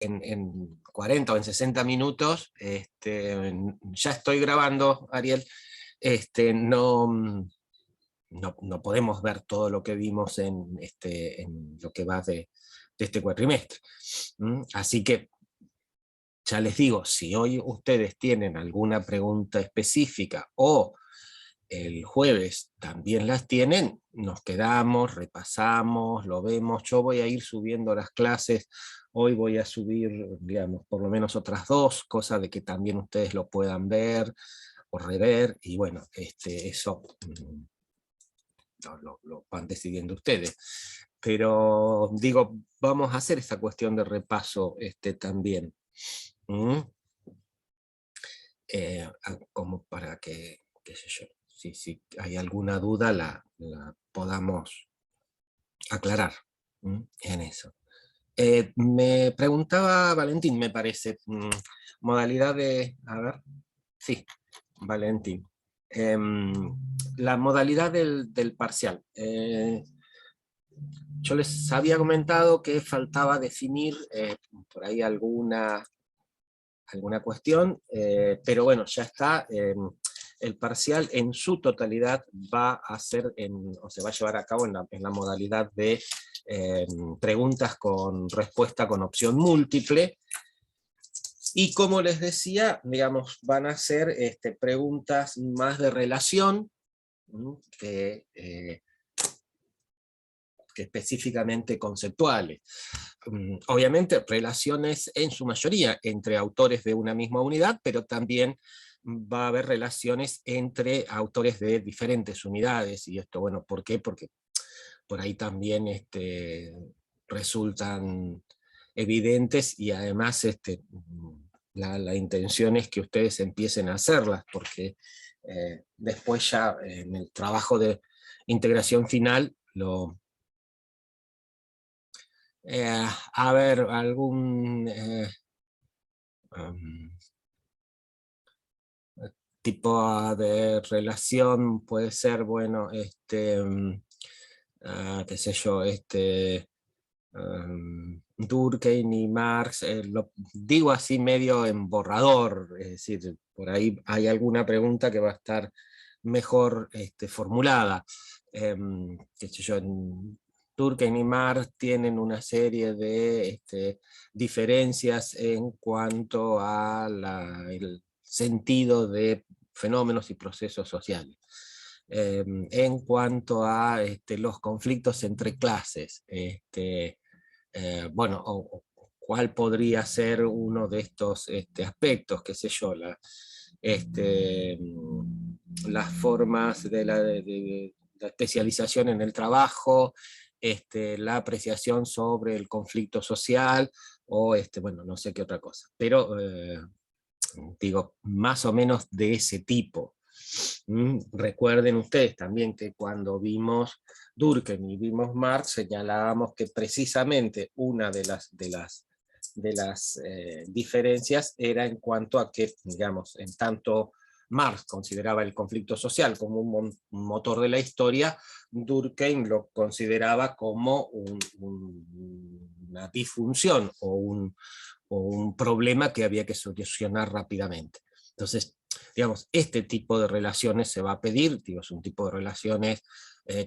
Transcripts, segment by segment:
en 40 o en 60 minutos, ya estoy grabando, Ariel, no podemos ver todo lo que vimos en lo que va de este cuatrimestre. Así que, ya les digo, si hoy ustedes tienen alguna pregunta específica o el jueves también las tienen, nos quedamos, repasamos, lo vemos. Yo voy a ir subiendo las clases, hoy voy a subir, digamos, por lo menos otras 2, cosas de que también ustedes lo puedan ver o rever, y bueno, eso lo van decidiendo ustedes. Pero digo, vamos a hacer esa cuestión de repaso también. Como para que, qué sé yo, si hay alguna duda la podamos aclarar en eso. Me preguntaba Valentín, me parece, modalidad de, a ver, sí, Valentín. La modalidad del parcial. Yo les había comentado que faltaba definir por ahí alguna cuestión, pero bueno, ya está. El parcial en su totalidad va a ser, o se va a llevar a cabo en la modalidad de preguntas con respuesta con opción múltiple. Y como les decía, digamos, van a ser preguntas más de relación, que específicamente conceptuales. Obviamente relaciones en su mayoría entre autores de una misma unidad, pero también va a haber relaciones entre autores de diferentes unidades. Y esto, bueno, ¿por qué? Porque por ahí también resultan evidentes, y además la intención es que ustedes empiecen a hacerlas, porque después ya en el trabajo de integración final a ver, algún tipo de relación puede ser, bueno, qué sé yo, Durkheim y Marx, lo digo así medio en borrador, es decir, por ahí hay alguna pregunta que va a estar mejor formulada. Qué sé yo, Durkheim y Marx tienen una serie de diferencias en cuanto al sentido de fenómenos y procesos sociales. En cuanto a los conflictos entre clases, bueno, cuál podría ser uno de estos aspectos, qué sé yo, las formas de la especialización en el trabajo, la apreciación sobre el conflicto social, o bueno, no sé qué otra cosa. Pero digo, más o menos de ese tipo. Recuerden ustedes también que cuando vimos Durkheim y vimos Marx, señalábamos que precisamente una de las diferencias era en cuanto a que, digamos, en tanto Marx consideraba el conflicto social como un motor de la historia, Durkheim lo consideraba como una disfunción o un problema que había que solucionar rápidamente. Entonces, digamos, este tipo de relaciones se va a pedir, digo, es un tipo de relaciones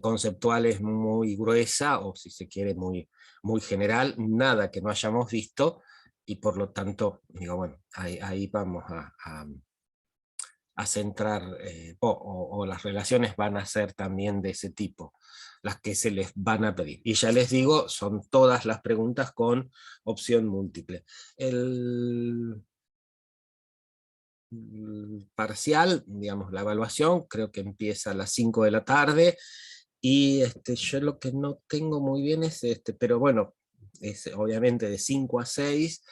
conceptuales muy gruesa, o si se quiere muy, muy general, nada que no hayamos visto, y por lo tanto, digo, bueno, ahí vamos a centrar, o las relaciones van a ser también de ese tipo, las que se les van a pedir. Y ya les digo, son todas las preguntas con opción múltiple. El parcial, digamos, la evaluación, creo que empieza a las 5 de la tarde, y yo lo que no tengo muy bien es, pero bueno, es obviamente de 5 a 6,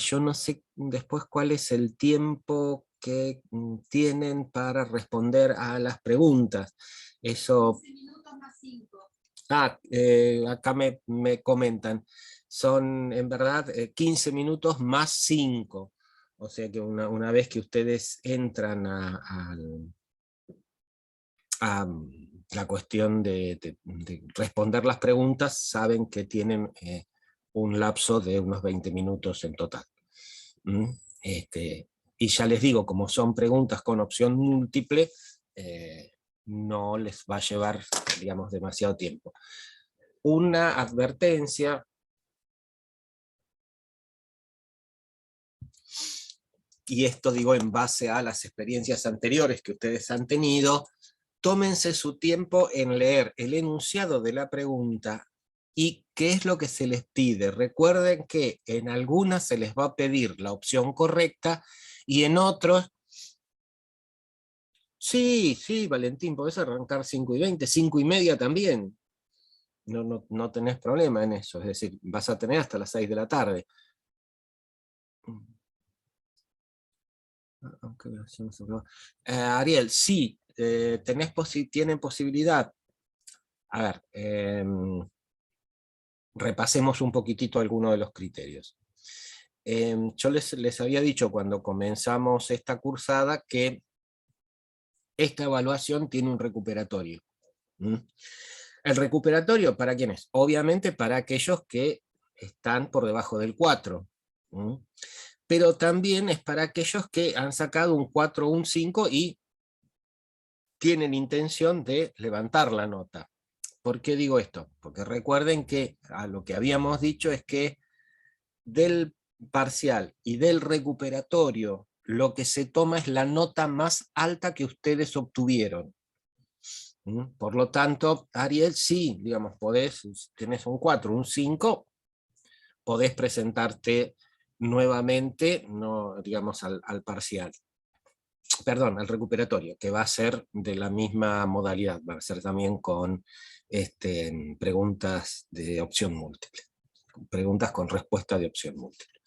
yo no sé después cuál es el tiempo que tienen para responder a las preguntas. Eso... 15 minutos más 5. Acá me comentan, son en verdad 15 minutos más 5. O sea que una vez que ustedes entran a la cuestión de responder las preguntas, saben que tienen un lapso de unos 20 minutos en total. Y ya les digo, como son preguntas con opción múltiple, no les va a llevar, digamos, demasiado tiempo. Una advertencia, y esto digo en base a las experiencias anteriores que ustedes han tenido, tómense su tiempo en leer el enunciado de la pregunta y qué es lo que se les pide. Recuerden que en algunas se les va a pedir la opción correcta y en otros, sí, sí, Valentín, podés arrancar 5:20, 5:30 también. No tenés problema en eso, es decir, vas a tener hasta las 6 de la tarde. Ariel, sí, tienen posibilidad. A ver, repasemos un poquitito algunos de los criterios. Yo les había dicho cuando comenzamos esta cursada que esta evaluación tiene un recuperatorio. ¿El recuperatorio para quién es? Obviamente para aquellos que están por debajo del 4. Pero también es para aquellos que han sacado un 4 o un 5 y tienen intención de levantar la nota. ¿Por qué digo esto? Porque recuerden que a lo que habíamos dicho es que del parcial y del recuperatorio lo que se toma es la nota más alta que ustedes obtuvieron. Por lo tanto, Ariel, sí, digamos, tenés un 4, un 5, podés presentarte nuevamente, no, digamos, al parcial. Perdón, al recuperatorio, que va a ser de la misma modalidad, va a ser también con preguntas de opción múltiple, preguntas con respuesta de opción múltiple.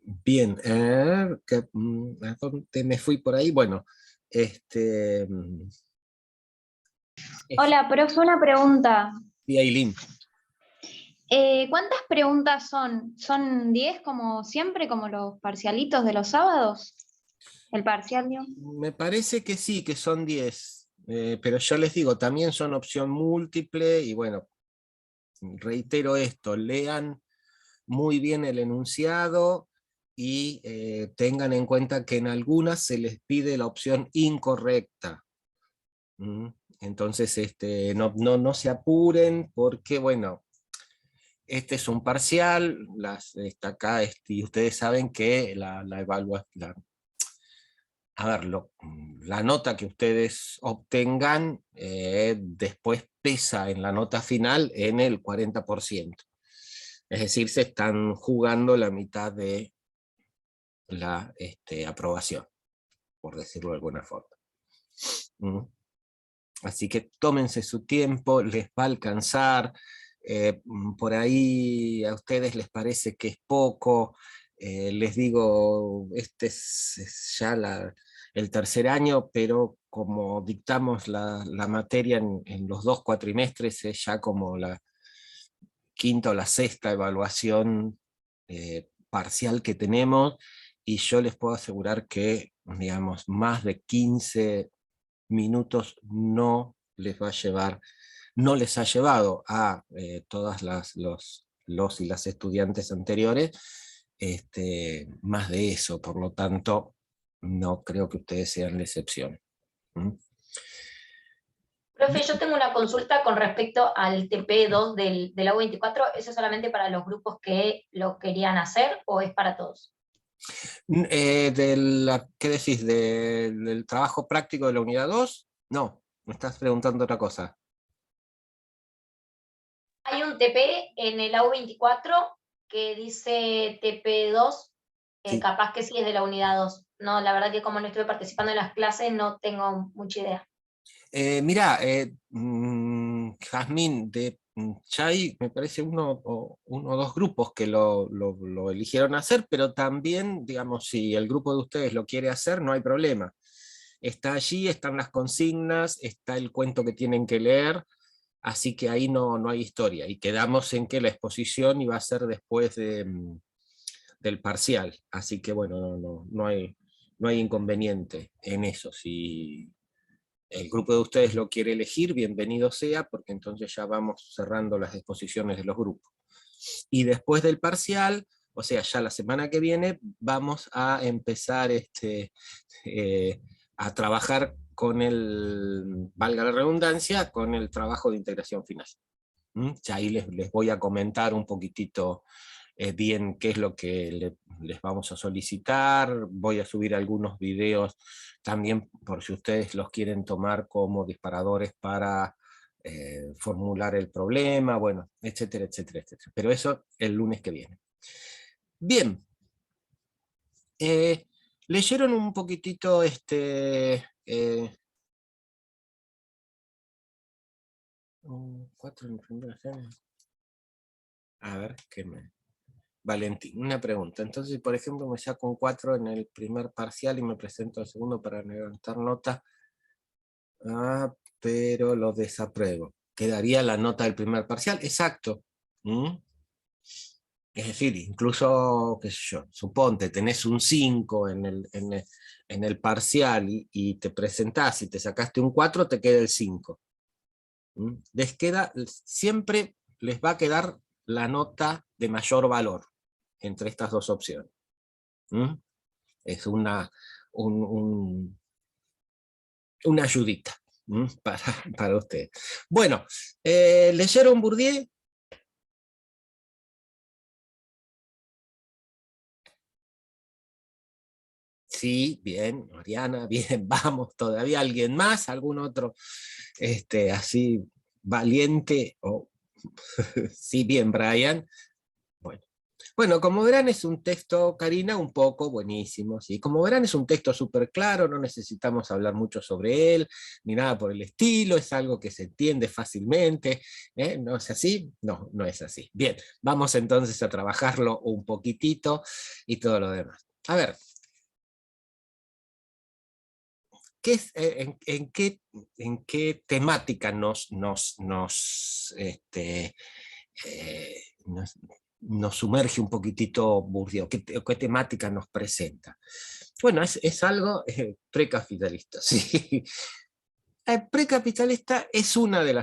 Bien, ¿a dónde me fui por ahí? Bueno, Hola, profe, una pregunta. y Ailín. ¿Cuántas preguntas son? ¿Son 10 como siempre, como los parcialitos de los sábados? ¿El parcial, digo? Me parece que sí, que son 10, pero yo les digo, también son opción múltiple, y bueno, reitero esto, lean muy bien el enunciado, y tengan en cuenta que en algunas se les pide la opción incorrecta. Entonces, no se apuren, porque bueno, este es un parcial, está acá, y ustedes saben que la evaluación, a ver, la nota que ustedes obtengan después pesa en la nota final en el 40%. Es decir, se están jugando la mitad de la aprobación, por decirlo de alguna forma. Así que tómense su tiempo, les va a alcanzar. Por ahí a ustedes les parece que es poco. Les digo, este es ya el tercer año, pero como dictamos la materia en los 2 cuatrimestres, es ya como la quinta o la sexta evaluación parcial que tenemos, y yo les puedo asegurar que, digamos, más de 15 minutos no les va a llevar, no les ha llevado a todas los y las estudiantes anteriores, más de eso. Por lo tanto, no creo que ustedes sean la excepción. Profe, yo tengo una consulta con respecto al TP2 del AU24. ¿Eso es solamente para los grupos que lo querían hacer o es para todos? ¿Qué decís? ¿Del trabajo práctico de la unidad 2? No, me estás preguntando otra cosa. Hay un TP en el AU24 que dice TP2, Sí. capaz que sí es de la unidad 2. No, la verdad que como no estuve participando en las clases no tengo mucha idea. Mirá, Jazmín, de Chay, me parece uno o dos grupos que lo eligieron hacer, pero también, digamos, si el grupo de ustedes lo quiere hacer, no hay problema. Está allí, están las consignas, está el cuento que tienen que leer, así que ahí no hay historia. Y quedamos en que la exposición iba a ser después del parcial, así que bueno, no hay inconveniente en eso. el grupo de ustedes lo quiere elegir, bienvenido sea, porque entonces ya vamos cerrando las exposiciones de los grupos. Y después del parcial, o sea, ya la semana que viene, vamos a empezar a trabajar con valga la redundancia, con el trabajo de integración final. Ya ahí les voy a comentar un poquitito bien qué es lo que les vamos a solicitar. Voy a subir algunos videos también por si ustedes los quieren tomar como disparadores para formular el problema, bueno, etcétera, etcétera, etcétera. Pero eso el lunes que viene. Bien. ¿Leyeron un poquitito cuatro en primera serie? A ver, Valentín, una pregunta. Entonces, por ejemplo, me saco un 4 en el primer parcial y me presento al segundo para levantar nota. Pero lo desapruebo. Quedaría la nota del primer parcial, exacto. Es decir, incluso, qué sé yo, suponte, tenés un 5 en el parcial y te presentás y te sacaste un 4, te queda el 5. Siempre les va a quedar la nota de mayor valor entre estas dos opciones. Es una ayudita para ustedes. Bueno, ¿leyeron Bourdieu? Sí, bien, Mariana, bien, vamos, ¿todavía alguien más? ¿Algún otro así valiente? Sí, bien, Brian. Bueno, como verán es un texto, Karina, un poco buenísimo, ¿sí? Como verán es un texto súper claro, no necesitamos hablar mucho sobre él, ni nada por el estilo, es algo que se entiende fácilmente, ¿no es así? No, no es así. Bien, vamos entonces a trabajarlo un poquitito y todo lo demás. A ver, ¿en qué temática nos sumerge un poquitito Bourdieu? ¿Qué temática nos presenta? Bueno, es algo precapitalista, sí. Precapitalista es una de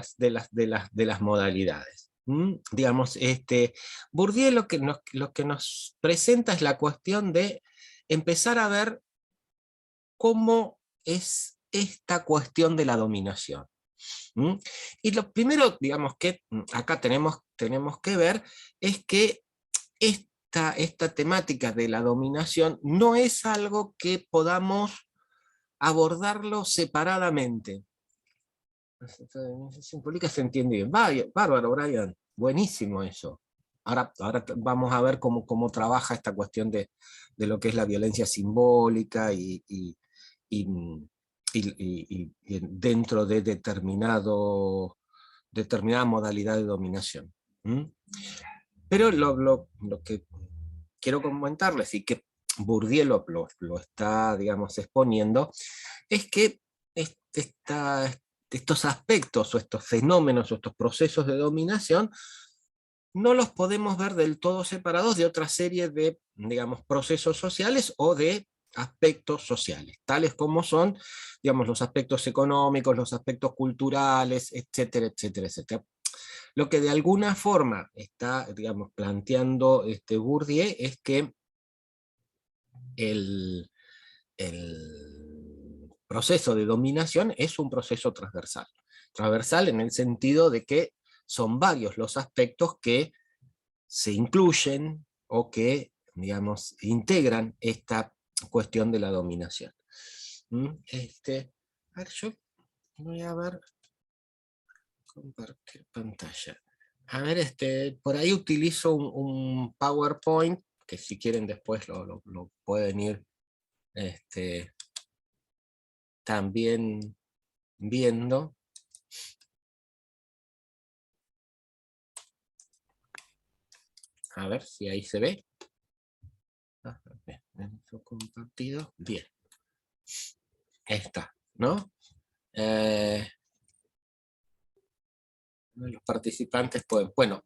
las modalidades. Digamos, Bourdieu lo que nos presenta es la cuestión de empezar a ver cómo es esta cuestión de la dominación. Y lo primero, digamos, que acá tenemos que ver es que esta temática de la dominación no es algo que podamos abordarlo separadamente. Simbólica se entiende bien. Bárbaro, Brian. Buenísimo eso. Ahora vamos a ver cómo trabaja esta cuestión de lo que es la violencia simbólica y dentro de determinada modalidad de dominación. Pero lo que quiero comentarles y que Bourdieu lo está, digamos, exponiendo, es que estos aspectos o estos fenómenos o estos procesos de dominación no los podemos ver del todo separados de otra serie de, digamos, procesos sociales o de aspectos sociales, tales como son, digamos, los aspectos económicos, los aspectos culturales, etcétera, etcétera, etcétera. Lo que de alguna forma está, digamos, planteando Bourdieu es que el proceso de dominación es un proceso transversal. Transversal en el sentido de que son varios los aspectos que se incluyen o que, digamos, integran esta cuestión de la dominación. A ver, yo voy a ver, compartir pantalla. A ver, por ahí utilizo un PowerPoint, que si quieren después lo pueden ir también viendo. A ver si ahí se ve. Bien, compartido. Bien. Ahí está, ¿no? Los participantes pueden. Bueno,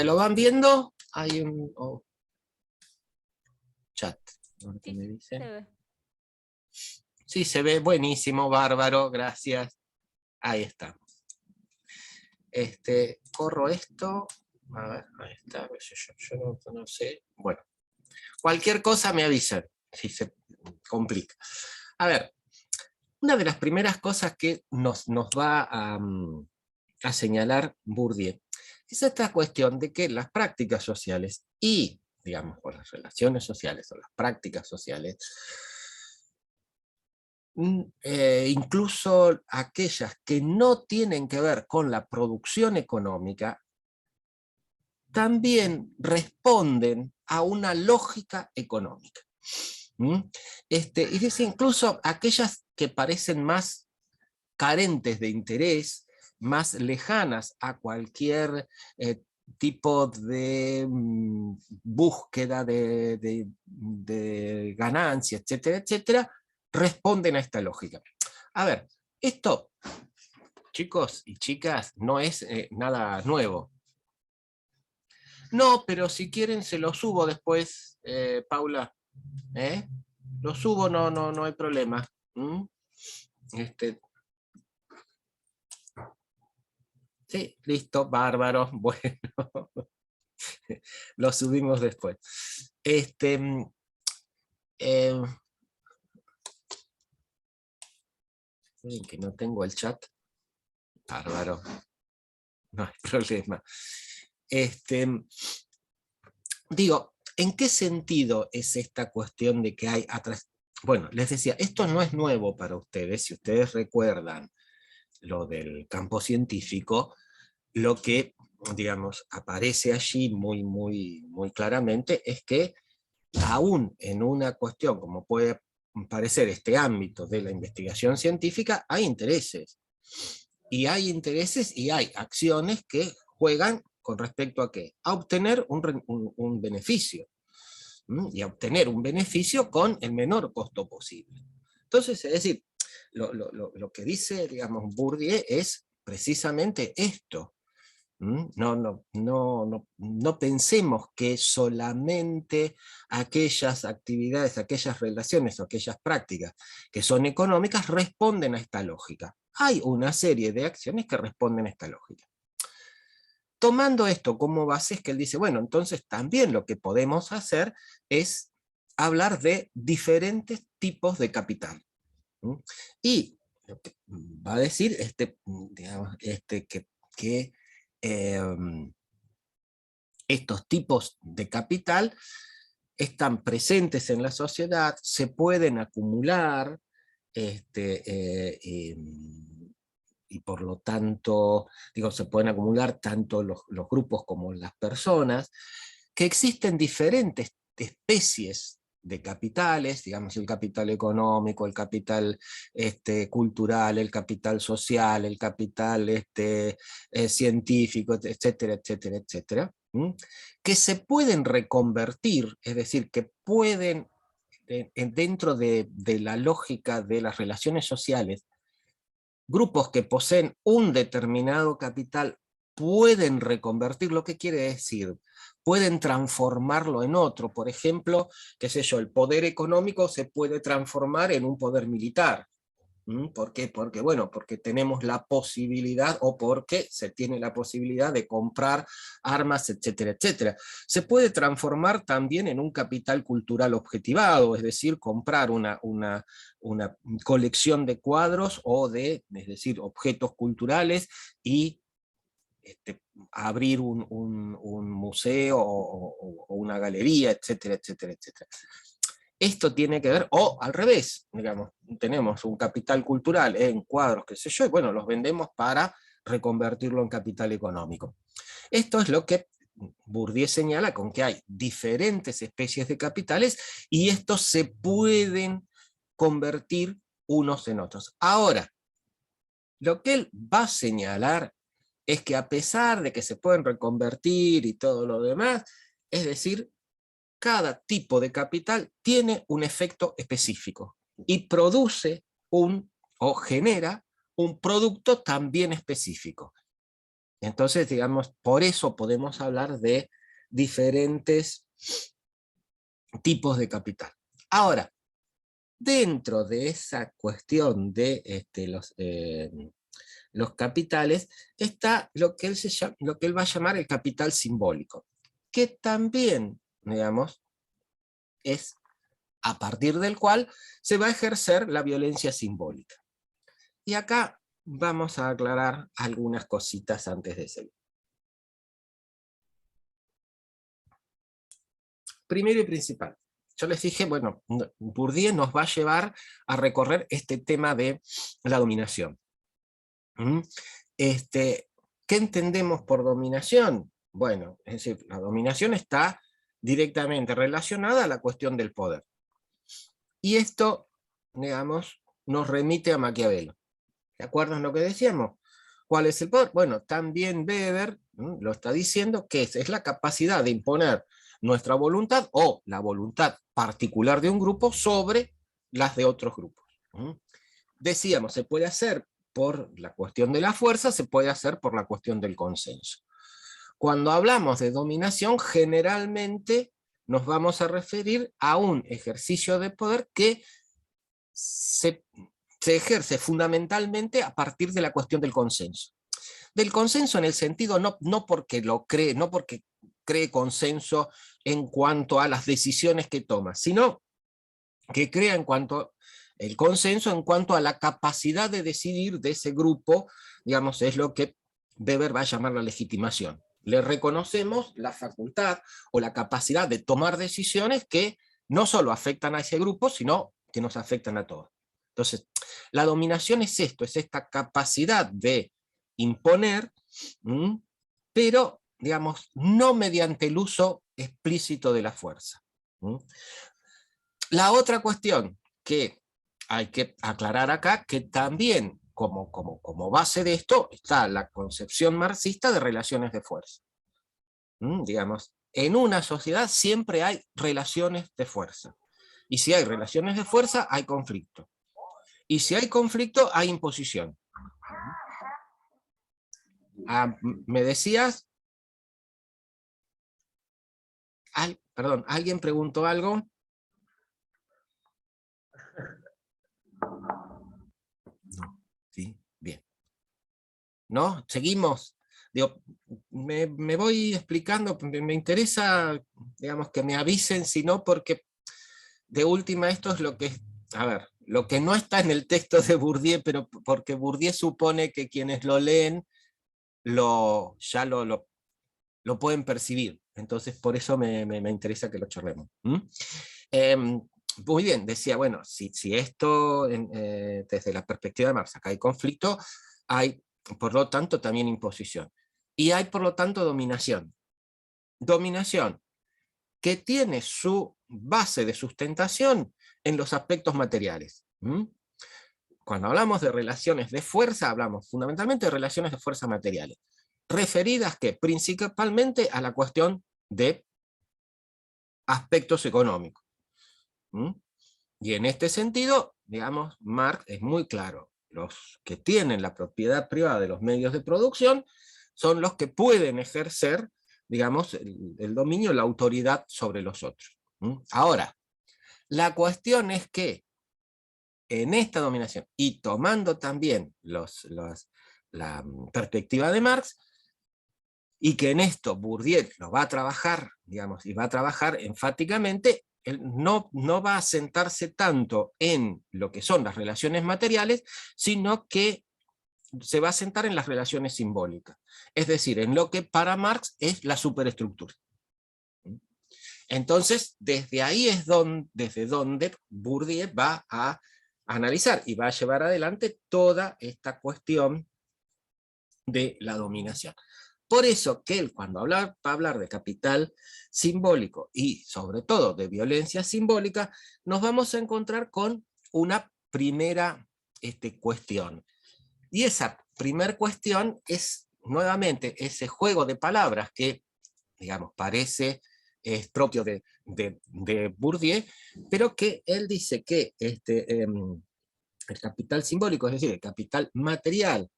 ¿lo van viendo? Hay un chat. ¿Qué me dice? Sí, se ve buenísimo, bárbaro, gracias. Ahí está. Corro esto. A ver, ahí está. Yo no sé. Bueno, cualquier cosa me avisan si se complica. A ver, una de las primeras cosas que nos va a señalar Bourdieu es esta cuestión de que las prácticas sociales y, digamos, por las relaciones sociales o las prácticas sociales, incluso aquellas que no tienen que ver con la producción económica, también responden a una lógica económica. Es decir, incluso aquellas que parecen más carentes de interés, más lejanas a cualquier tipo de búsqueda de ganancia, etcétera, etcétera, responden a esta lógica. A ver, esto, chicos y chicas, no es nada nuevo. No, pero si quieren se lo subo después, Paula. Lo subo, no hay problema. Sí, listo, bárbaro. Bueno, lo subimos después. Que no tengo el chat. Bárbaro. No hay problema. Digo, ¿en qué sentido es esta cuestión de que hay atrás? Bueno, les decía, esto no es nuevo para ustedes. Si ustedes recuerdan lo del campo científico, lo que, digamos, aparece allí muy claramente es que aún en una cuestión como puede parecer este ámbito de la investigación científica, hay intereses. Y hay intereses y hay acciones que juegan con respecto a qué? A obtener un beneficio. Y a obtener un beneficio con el menor costo posible. Entonces, es decir, lo que dice, digamos, Bourdieu es precisamente esto. No pensemos que solamente aquellas actividades, aquellas relaciones o aquellas prácticas que son económicas responden a esta lógica. Hay una serie de acciones que responden a esta lógica. Tomando esto como base es que él dice, bueno, entonces también lo que podemos hacer es hablar de diferentes tipos de capital. Y lo que va a decir que estos tipos de capital están presentes en la sociedad, se pueden acumular, y por lo tanto, digo, se pueden acumular tanto los grupos como las personas, que existen diferentes especies de capitales, digamos el capital económico, el capital cultural, el capital social, el capital científico, etcétera, etcétera, etcétera, que se pueden reconvertir, es decir, que pueden, dentro de la lógica de las relaciones sociales, grupos que poseen un determinado capital pueden reconvertirlo. ¿Qué quiere decir? Pueden transformarlo en otro. Por ejemplo, qué sé yo, el poder económico se puede transformar en un poder militar. ¿Por qué? Porque tenemos la posibilidad, o porque se tiene la posibilidad de comprar armas, etcétera, etcétera. Se puede transformar también en un capital cultural objetivado, es decir, comprar una colección de cuadros es decir, objetos culturales y abrir un museo o una galería, etcétera, etcétera, etcétera. Esto tiene que ver, o al revés, digamos, tenemos un capital cultural en cuadros, qué sé yo, y bueno, los vendemos para reconvertirlo en capital económico. Esto es lo que Bourdieu señala con que hay diferentes especies de capitales y estos se pueden convertir unos en otros. Ahora, lo que él va a señalar es que a pesar de que se pueden reconvertir y todo lo demás, es decir, cada tipo de capital tiene un efecto específico y produce o genera un producto también específico. Entonces, digamos, por eso podemos hablar de diferentes tipos de capital. Ahora, dentro de esa cuestión de los capitales, está lo que él va a llamar el capital simbólico, que también, digamos, es a partir del cual se va a ejercer la violencia simbólica. Y acá vamos a aclarar algunas cositas antes de seguir. Primero y principal, yo les dije, bueno, Bourdieu nos va a llevar a recorrer este tema de la dominación. ¿Qué entendemos por dominación? Bueno, es decir, la dominación está directamente relacionada a la cuestión del poder. Y esto, digamos, nos remite a Maquiavelo. ¿De acuerdo en lo que decíamos? ¿Cuál es el poder? Bueno, también Weber lo está diciendo, que es la capacidad de imponer nuestra voluntad o la voluntad particular de un grupo sobre las de otros grupos. Decíamos, se puede hacer por la cuestión de la fuerza, se puede hacer por la cuestión del consenso. Cuando hablamos de dominación, generalmente nos vamos a referir a un ejercicio de poder que se ejerce fundamentalmente a partir de la cuestión del consenso. Del consenso en el sentido no porque lo cree, no porque cree consenso en cuanto a las decisiones que toma, sino que crea el consenso en cuanto a la capacidad de decidir de ese grupo, digamos, es lo que Weber va a llamar la legitimación. Le reconocemos la facultad o la capacidad de tomar decisiones que no solo afectan a ese grupo, sino que nos afectan a todos. Entonces, la dominación es esto, es esta capacidad de imponer, pero, digamos, no mediante el uso explícito de la fuerza. La otra cuestión que hay que aclarar acá, que también como base de esto está la concepción marxista de relaciones de fuerza. Digamos, en una sociedad siempre hay relaciones de fuerza. Y si hay relaciones de fuerza, hay conflicto. Y si hay conflicto, hay imposición. ¿Me decías? Perdón, ¿alguien preguntó algo? No, sí, bien. ¿No? Seguimos. Digo, me voy explicando, me interesa, digamos, que me avisen, si no, porque de última esto es lo que, a ver, lo que no está en el texto de Bourdieu, pero porque Bourdieu supone que quienes lo leen ya lo pueden percibir. Entonces por eso me interesa que lo charlemos. Muy bien, decía, bueno, si esto desde la perspectiva de Marx, acá hay conflicto, hay por lo tanto también imposición. Y hay por lo tanto dominación. Dominación que tiene su base de sustentación en los aspectos materiales. Cuando hablamos de relaciones de fuerza, hablamos fundamentalmente de relaciones de fuerza materiales, referidas que principalmente a la cuestión de aspectos económicos. Y en este sentido, digamos, Marx es muy claro. Los que tienen la propiedad privada de los medios de producción son los que pueden ejercer, digamos, el dominio, la autoridad sobre los otros. Ahora, la cuestión es que en esta dominación, y tomando también la perspectiva de Marx, y que en esto Bourdieu lo va a trabajar, digamos, y va a trabajar enfáticamente, él no va a sentarse tanto en lo que son las relaciones materiales, sino que se va a sentar en las relaciones simbólicas, es decir, en lo que para Marx es la superestructura. Entonces, desde ahí es desde donde Bourdieu va a analizar y va a llevar adelante toda esta cuestión de la dominación. Por eso que él, cuando va a hablar de capital simbólico y sobre todo de violencia simbólica, nos vamos a encontrar con una primera cuestión. Y esa primera cuestión es nuevamente ese juego de palabras que, digamos, parece propio de Bourdieu, pero que él dice que el capital simbólico, es decir, el capital material,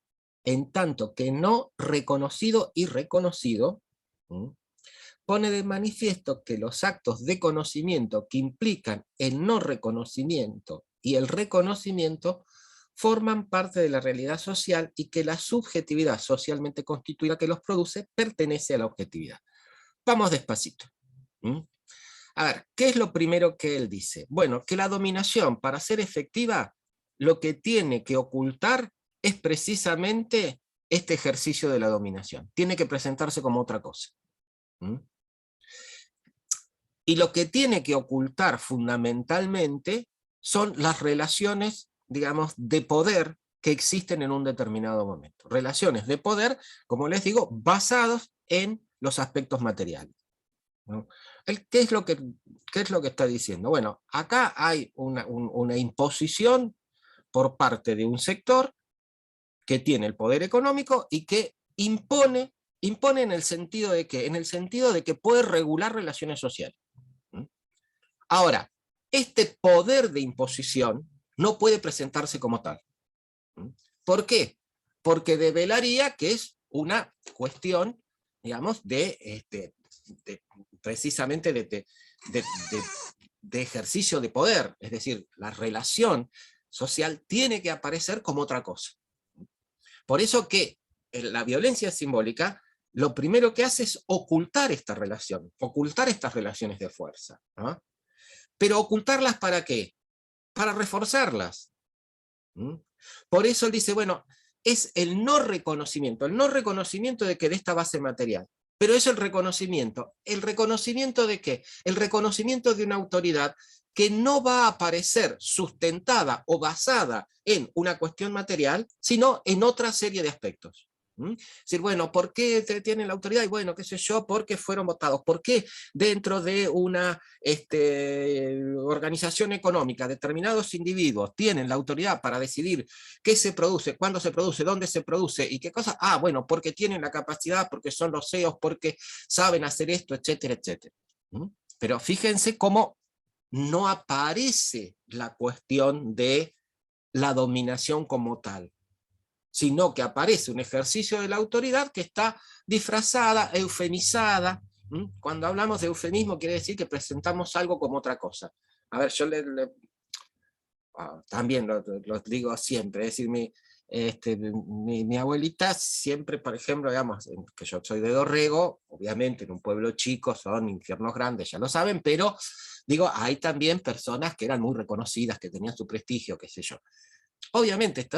en tanto que no reconocido y reconocido, pone de manifiesto que los actos de conocimiento que implican el no reconocimiento y el reconocimiento forman parte de la realidad social y que la subjetividad socialmente constituida que los produce pertenece a la objetividad. Vamos despacito. A ver, ¿qué es lo primero que él dice? Bueno, que la dominación, para ser efectiva, lo que tiene que ocultar es precisamente este ejercicio de la dominación. Tiene que presentarse como otra cosa. Y lo que tiene que ocultar fundamentalmente son las relaciones, digamos, de poder que existen en un determinado momento. Relaciones de poder, como les digo, basadas en los aspectos materiales, ¿no? ¿Qué es lo que está diciendo? Bueno, acá hay una imposición por parte de un sector que tiene el poder económico y que impone en el sentido de que, puede regular relaciones sociales. Ahora, este poder de imposición no puede presentarse como tal. ¿Por qué? Porque develaría que es una cuestión, digamos, precisamente de ejercicio de poder. Es decir, la relación social tiene que aparecer como otra cosa. Por eso que la violencia simbólica lo primero que hace es ocultar esta relación, ocultar estas relaciones de fuerza, ¿no? Pero ocultarlas ¿para qué? Para reforzarlas. Por eso él dice, bueno, es el no reconocimiento de que de esta base material, pero es el reconocimiento de qué? El reconocimiento de una autoridad que no va a aparecer sustentada o basada en una cuestión material, sino en otra serie de aspectos. Es decir, bueno, ¿por qué tienen la autoridad? Y bueno, qué sé yo, porque fueron votados. ¿Por qué dentro de una organización económica determinados individuos tienen la autoridad para decidir qué se produce, cuándo se produce, dónde se produce y qué cosa? Ah, bueno, porque tienen la capacidad, porque son los CEOs, porque saben hacer esto, etcétera, etcétera. Pero fíjense cómo no aparece la cuestión de la dominación como tal, sino que aparece un ejercicio de la autoridad que está disfrazada, eufemizada. Cuando hablamos de eufemismo quiere decir que presentamos algo como otra cosa. A ver, yo también lo digo siempre, es decir, mi abuelita siempre, por ejemplo, digamos, que yo soy de Dorrego, obviamente en un pueblo chico son infiernos grandes, ya lo saben, pero digo, hay también personas que eran muy reconocidas, que tenían su prestigio, qué sé yo. Obviamente, a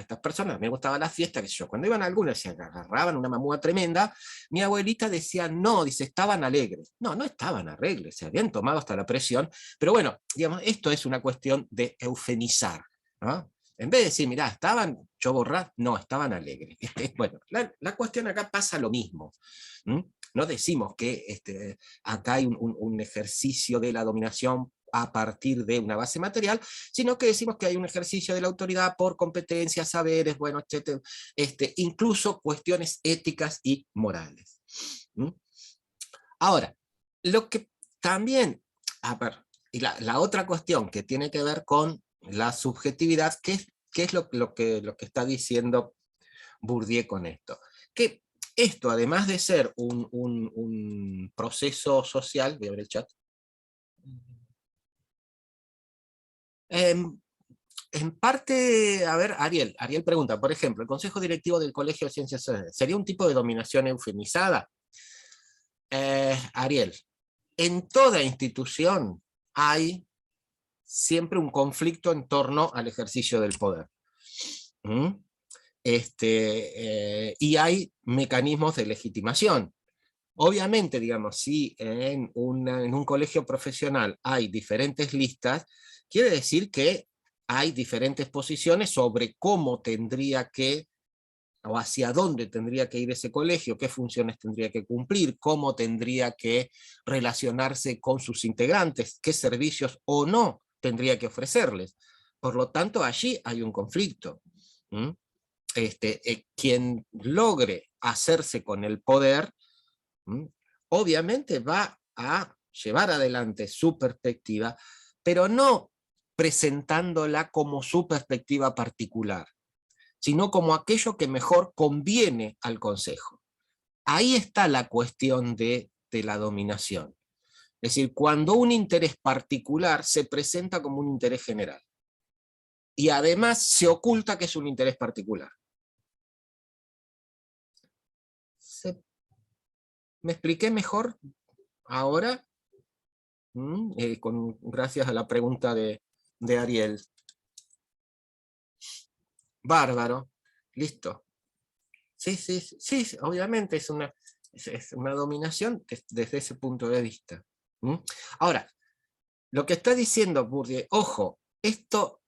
estas personas me gustaba la fiesta, que yo, cuando iban algunas se agarraban una mamúa tremenda, mi abuelita decía, no, dice, estaban alegres. No, no estaban alegres, se habían tomado hasta la presión, pero bueno, digamos, esto es una cuestión de eufemizar, ¿no? En vez de decir, mirá, estaban choborras, no, estaban alegres. Bueno, la cuestión acá pasa lo mismo. No decimos que acá hay un ejercicio de la dominación a partir de una base material, sino que decimos que hay un ejercicio de la autoridad por competencias, saberes, bueno, etcétera, incluso cuestiones éticas y morales. Ahora, lo que también, y la otra cuestión que tiene que ver con la subjetividad, ¿qué es lo que está diciendo Bourdieu con esto? Que esto, además de ser un proceso social, voy a ver el chat, en parte, a ver, Ariel pregunta, por ejemplo, ¿el Consejo Directivo del Colegio de Ciencias Sociales sería un tipo de dominación eufemizada? Ariel, en toda institución hay siempre un conflicto en torno al ejercicio del poder. Y hay mecanismos de legitimación. Obviamente, digamos, si en un colegio profesional hay diferentes listas, quiere decir que hay diferentes posiciones sobre cómo tendría que, o hacia dónde tendría que ir ese colegio, qué funciones tendría que cumplir, cómo tendría que relacionarse con sus integrantes, qué servicios o no tendría que ofrecerles. Por lo tanto, allí hay un conflicto. Quien logre hacerse con el poder, obviamente va a llevar adelante su perspectiva, pero no presentándola como su perspectiva particular, sino como aquello que mejor conviene al Consejo. Ahí está la cuestión de la dominación. Es decir, cuando un interés particular se presenta como un interés general. Y además se oculta que es un interés particular. ¿Me expliqué mejor ahora? Gracias a la pregunta de Ariel. Bárbaro. Listo. Sí, obviamente es una dominación desde ese punto de vista. Ahora, lo que está diciendo Bourdieu, ojo, esto,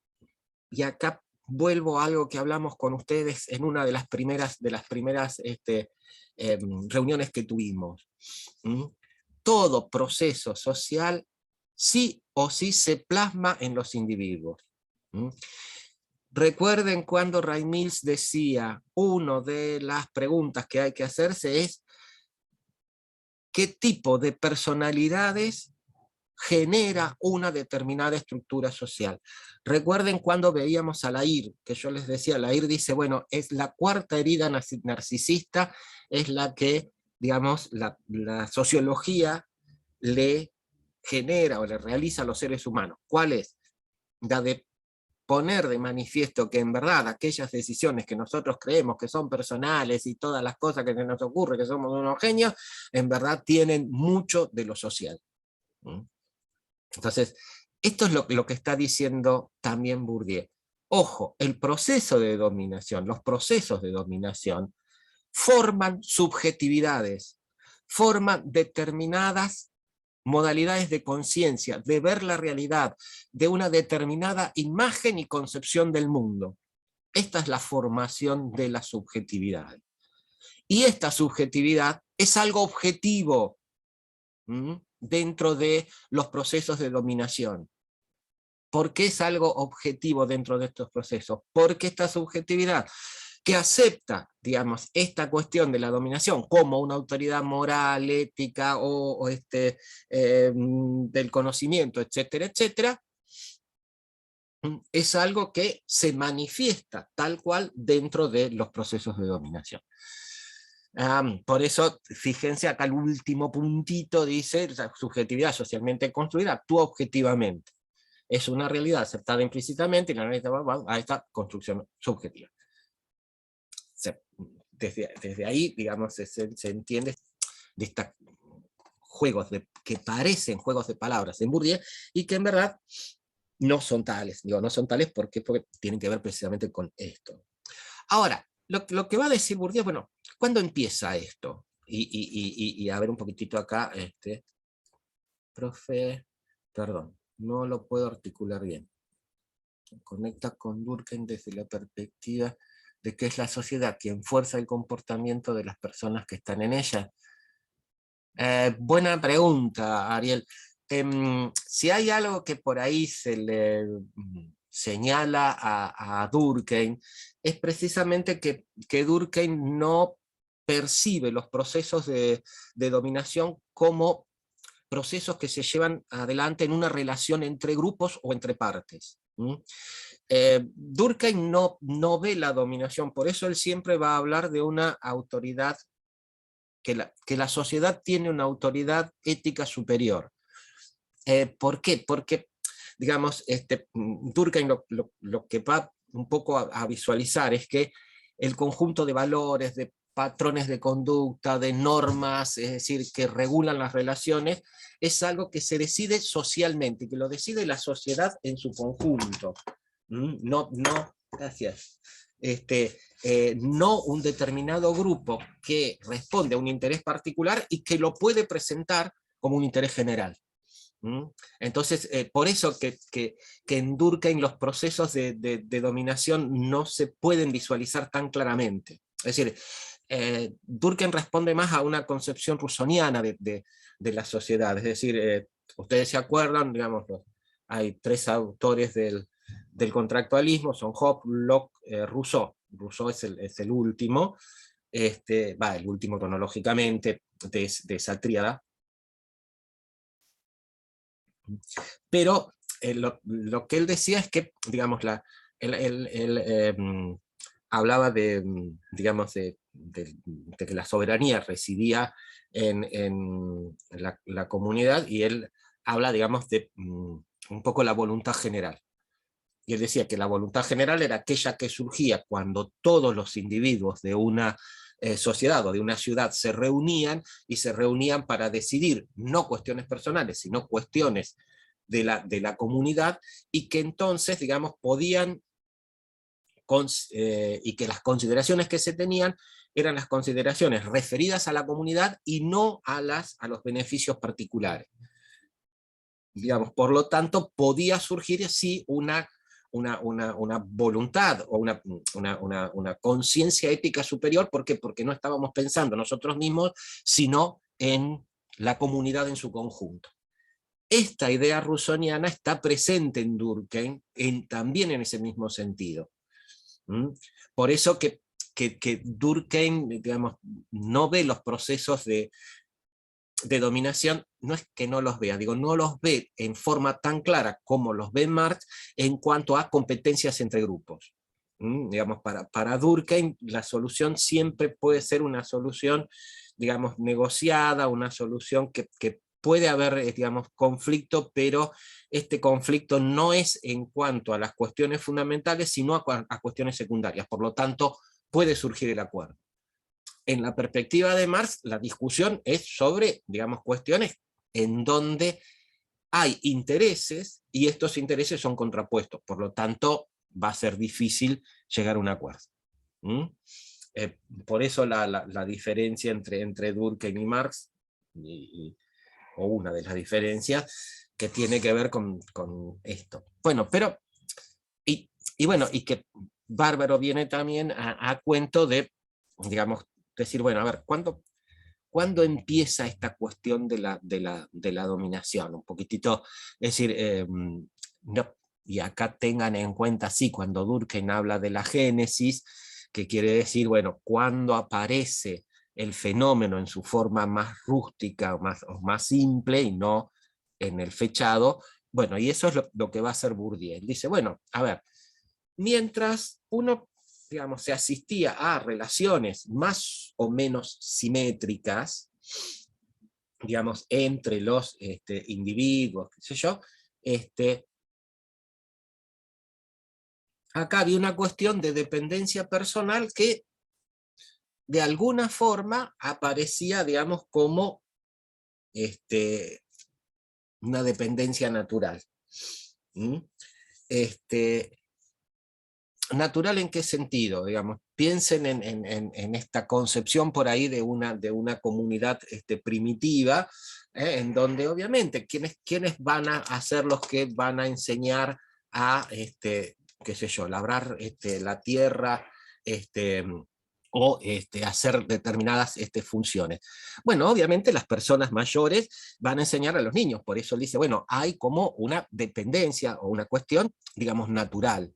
y acá vuelvo a algo que hablamos con ustedes en una de las primeras reuniones que tuvimos. Todo proceso social sí o sí se plasma en los individuos. Recuerden cuando Ray Mills decía, una de las preguntas que hay que hacerse es ¿qué tipo de personalidades genera una determinada estructura social? Recuerden cuando veíamos a Lair, que yo les decía, Lair dice, bueno, es la cuarta herida narcisista, es la que, digamos, la sociología le genera o le realiza a los seres humanos. ¿Cuál es? La de poner de manifiesto que en verdad aquellas decisiones que nosotros creemos que son personales y todas las cosas que se nos ocurre que somos unos genios, en verdad tienen mucho de lo social. Entonces, esto es lo que está diciendo también Bourdieu. Ojo, el proceso de dominación, los procesos de dominación, forman subjetividades, forman determinadas modalidades de conciencia, de ver la realidad, de una determinada imagen y concepción del mundo. Esta es la formación de la subjetividad. Y esta subjetividad es algo objetivo dentro de los procesos de dominación. ¿Por qué es algo objetivo dentro de estos procesos? Porque esta subjetividad que acepta, digamos, esta cuestión de la dominación como una autoridad moral, ética o del conocimiento, etcétera, etcétera, es algo que se manifiesta tal cual dentro de los procesos de dominación. Por eso, fíjense acá el último puntito dice, la subjetividad socialmente construida actúa objetivamente. Es una realidad aceptada implícitamente y la realidad va a esta construcción subjetiva. Desde ahí, digamos, se entiende de estos juegos que parecen juegos de palabras en Bourdieu y que en verdad no son tales. Digo, no son tales porque tienen que ver precisamente con esto. Ahora, lo que va a decir Bourdieu, bueno, ¿cuándo empieza esto? Y a ver un poquitito acá, profe, perdón, no lo puedo articular bien. Conecta con Durkheim desde la perspectiva de que es la sociedad quien fuerza el comportamiento de las personas que están en ella. Buena pregunta, Ariel. Si hay algo que por ahí se le señala a Durkheim, es precisamente que Durkheim no percibe los procesos de dominación como procesos que se llevan adelante en una relación entre grupos o entre partes. Durkheim no ve la dominación, por eso él siempre va a hablar de una autoridad, que la sociedad tiene una autoridad ética superior. ¿Por qué? Porque, digamos, Durkheim lo que va un poco a visualizar es que el conjunto de valores, de patrones de conducta, de normas, es decir, que regulan las relaciones, es algo que se decide socialmente, que lo decide la sociedad en su conjunto. No, gracias. No un determinado grupo que responde a un interés particular y que lo puede presentar como un interés general. Entonces, por eso que en Durkheim los procesos de dominación no se pueden visualizar tan claramente. Es decir, Durkheim responde más a una concepción rusoniana de la sociedad. Es decir, ustedes se acuerdan, digamos, hay tres autores del contractualismo, son Hobbes, Locke, Rousseau. Rousseau es el último, el último cronológicamente de esa tríada. Pero lo que él decía es que, digamos, él hablaba de, digamos, de que la soberanía residía en la comunidad, y él habla, digamos, de un poco la voluntad general. Y él decía que la voluntad general era aquella que surgía cuando todos los individuos de una sociedad o de una ciudad se reunían, y se reunían para decidir no cuestiones personales, sino cuestiones de la comunidad, y que entonces, digamos, podían, y que las consideraciones que se tenían eran las consideraciones referidas a la comunidad y no a los beneficios particulares. Digamos, por lo tanto, podía surgir así una voluntad o una conciencia ética superior. ¿Por qué? Porque no estábamos pensando nosotros mismos, sino en la comunidad en su conjunto. Esta idea rusoniana está presente en Durkheim también en ese mismo sentido. Por eso que Durkheim, digamos, no ve los procesos de dominación, no es que no los vea, digo, no los ve en forma tan clara como los ve Marx en cuanto a competencias entre grupos. Digamos, para Durkheim la solución siempre puede ser una solución, digamos, negociada, una solución que puede haber, digamos, conflicto, pero este conflicto no es en cuanto a las cuestiones fundamentales, sino a cuestiones secundarias. Por lo tanto, puede surgir el acuerdo. En la perspectiva de Marx, la discusión es sobre, digamos, cuestiones en donde hay intereses, y estos intereses son contrapuestos. Por lo tanto, va a ser difícil llegar a un acuerdo. Por eso la diferencia entre Durkheim y Marx, o una de las diferencias, que tiene que ver con esto. Bueno, pero, y bueno, y que Bárbaro viene también a cuento de, digamos, decir, bueno, a ver, ¿cuándo empieza esta cuestión de la dominación? Un poquitito, es decir, no, y acá tengan en cuenta, sí, cuando Durkheim habla de la génesis, que quiere decir, bueno, cuando aparece el fenómeno en su forma más rústica o más simple, y no en el fechado. Bueno, y eso es lo que va a hacer Bourdieu. Él dice, bueno, a ver, mientras uno, digamos, se asistía a relaciones más o menos simétricas, digamos, entre los individuos, qué sé yo, acá había una cuestión de dependencia personal que de alguna forma aparecía, digamos, como una dependencia natural. ¿Natural en qué sentido? Digamos, piensen en esta concepción por ahí de una comunidad primitiva, en donde obviamente ¿quiénes van a ser los que van a enseñar a, qué sé yo, labrar la tierra, o hacer determinadas funciones? Bueno, obviamente las personas mayores van a enseñar a los niños. Por eso él dice, bueno, hay como una dependencia o una cuestión, digamos, natural.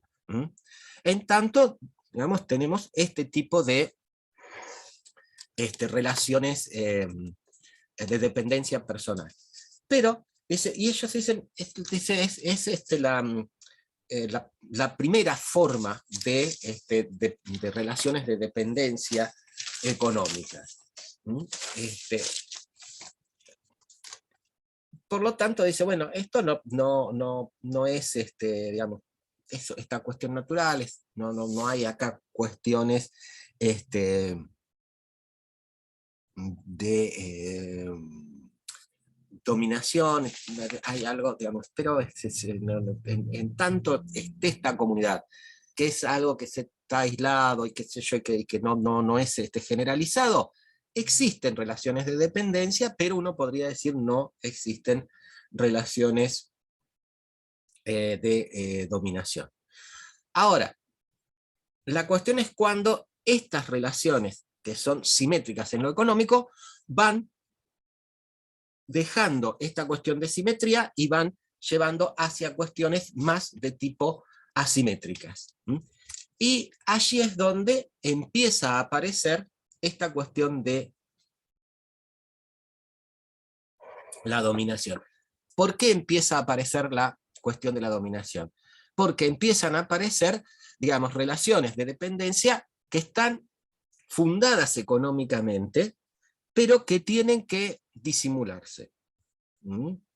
En tanto, digamos, tenemos este tipo de relaciones de dependencia personal. Pero, y ellos dicen, la primera forma de relaciones de dependencia económica. Por lo tanto, dice, bueno, esto no es, digamos, esta cuestión natural, no hay acá cuestiones de dominación, hay algo, digamos, pero en tanto esté esta comunidad, que es algo que se está aislado y qué sé yo, que no es generalizado, existen relaciones de dependencia, pero uno podría decir no existen relaciones de dominación. Ahora, la cuestión es cuando estas relaciones, que son simétricas en lo económico, van dejando esta cuestión de simetría y van llevando hacia cuestiones más de tipo asimétricas. Y allí es donde empieza a aparecer esta cuestión de la dominación. ¿Por qué empieza a aparecer la cuestión de la dominación? Porque empiezan a aparecer, digamos, relaciones de dependencia que están fundadas económicamente, pero que tienen que disimularse.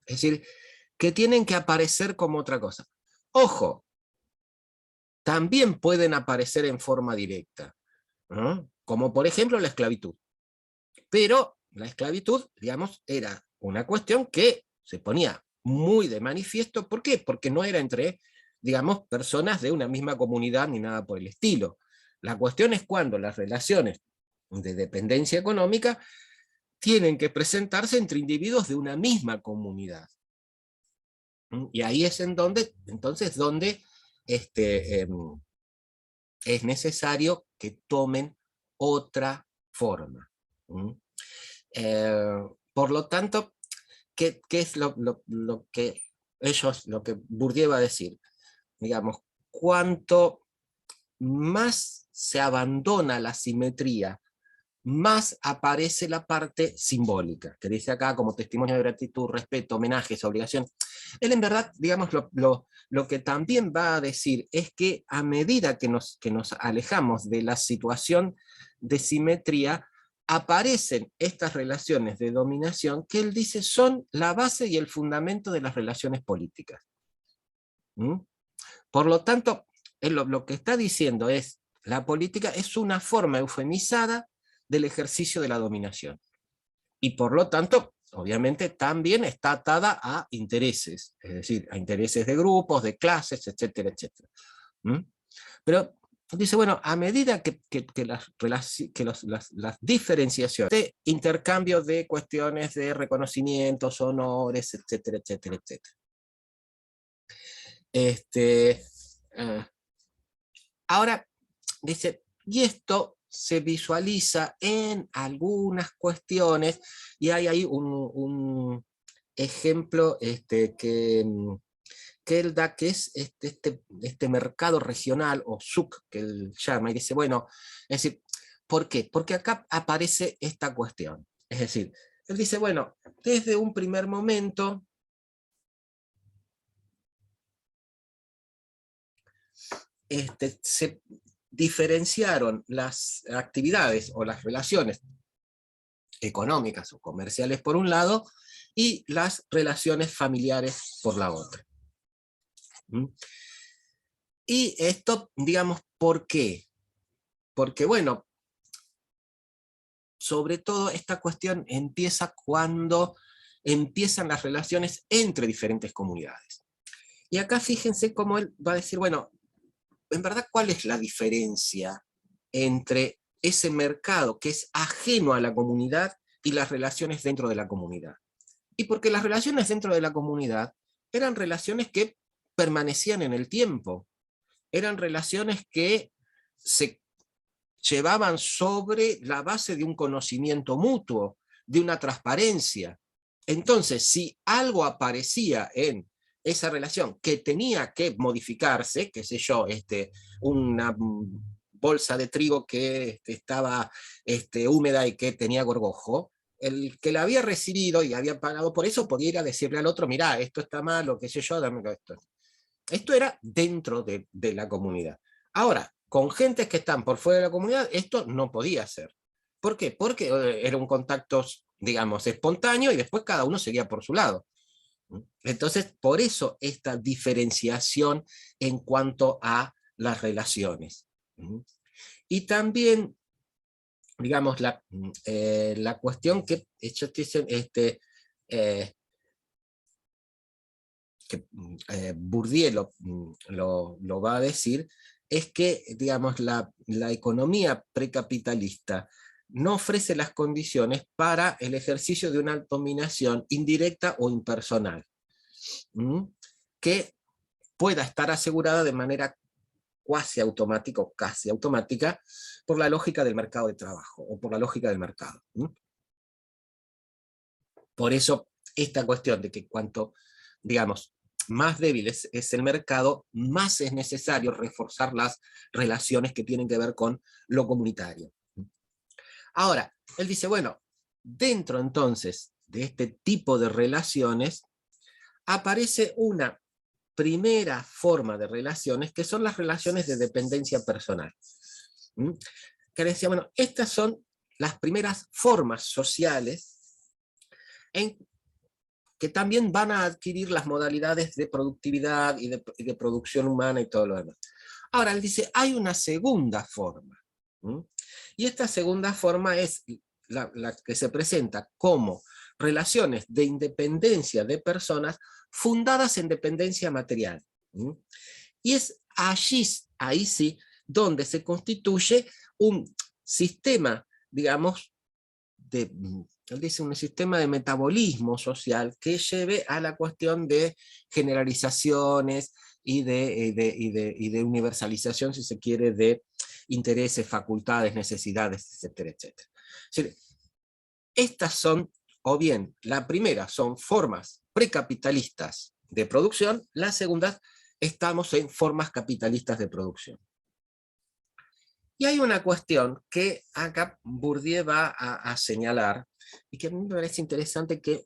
Es decir, que tienen que aparecer como otra cosa. Ojo, también pueden aparecer en forma directa, ¿no? Como por ejemplo la esclavitud. Pero la esclavitud, digamos, era una cuestión que se ponía muy de manifiesto. ¿Por qué? Porque no era entre, digamos, personas de una misma comunidad ni nada por el estilo. La cuestión es cuando las relaciones de dependencia económica tienen que presentarse entre individuos de una misma comunidad. Y ahí es en donde, entonces, donde es necesario que tomen otra forma. Por lo tanto, ¿qué es lo que lo que Bourdieu va a decir? Digamos, cuanto más se abandona la simetría, más aparece la parte simbólica, que dice acá como testimonio de gratitud, respeto, homenajes, obligación. Él en verdad, digamos, lo que también va a decir es que a medida que nos alejamos de la situación de simetría, aparecen estas relaciones de dominación que él dice son la base y el fundamento de las relaciones políticas. Por lo tanto, él lo que está diciendo es, la política es una forma eufemizada del ejercicio de la dominación. Y por lo tanto, obviamente, también está atada a intereses, es decir, a intereses de grupos, de clases, etcétera, etcétera. Pero dice, bueno, a medida que las diferenciaciones de intercambio de cuestiones de reconocimientos, honores, etcétera, etcétera, etcétera. Ahora, dice, y esto se visualiza en algunas cuestiones, y hay ahí un ejemplo que él da, que es este mercado regional, o SUC, que él llama, y dice, bueno, es decir, ¿por qué? Porque acá aparece esta cuestión. Es decir, él dice, bueno, desde un primer momento, se diferenciaron las actividades o las relaciones económicas o comerciales por un lado, y las relaciones familiares por la otra. Y esto, digamos, ¿por qué? Porque, bueno, sobre todo esta cuestión empieza cuando empiezan las relaciones entre diferentes comunidades. Y acá fíjense cómo él va a decir, bueno, en verdad, ¿cuál es la diferencia entre ese mercado que es ajeno a la comunidad y las relaciones dentro de la comunidad? Y porque las relaciones dentro de la comunidad eran relaciones que permanecían en el tiempo, eran relaciones que se llevaban sobre la base de un conocimiento mutuo, de una transparencia. Entonces, si algo aparecía en esa relación que tenía que modificarse, qué sé yo, una bolsa de trigo que estaba húmeda y que tenía gorgojo, el que la había recibido y había pagado por eso podía ir a decirle al otro, mirá, esto está mal, o qué sé yo, dame esto. Esto era dentro de la comunidad. Ahora, con gentes que están por fuera de la comunidad, esto no podía ser. ¿Por qué? Porque era un contacto, digamos, espontáneo, y después cada uno seguía por su lado. Entonces, por eso esta diferenciación en cuanto a las relaciones. Y también, digamos, la cuestión que ellos dicen, que Bourdieu lo va a decir, es que, digamos, la economía precapitalista no ofrece las condiciones para el ejercicio de una dominación indirecta o impersonal, que pueda estar asegurada de manera cuasi automática o casi automática por la lógica del mercado de trabajo o por la lógica del mercado. Por eso esta cuestión de que cuanto, digamos, más débil es el mercado, más es necesario reforzar las relaciones que tienen que ver con lo comunitario. Ahora, él dice, bueno, dentro entonces de este tipo de relaciones, aparece una primera forma de relaciones, que son las relaciones de dependencia personal. Que decía, bueno, estas son las primeras formas sociales que también van a adquirir las modalidades de productividad y de producción humana y todo lo demás. Ahora, él dice, hay una segunda forma. Y esta segunda forma es la que se presenta como relaciones de independencia de personas fundadas en dependencia material. Y es allí, ahí sí, donde se constituye un sistema, digamos, él dice un sistema de metabolismo social que lleve a la cuestión de generalizaciones y de universalización, si se quiere, de intereses, facultades, necesidades, etcétera, etcétera. Es decir, estas son, o bien, la primera son formas precapitalistas de producción, la segunda estamos en formas capitalistas de producción. Y hay una cuestión que acá Bourdieu va a señalar, y que a mí me parece interesante que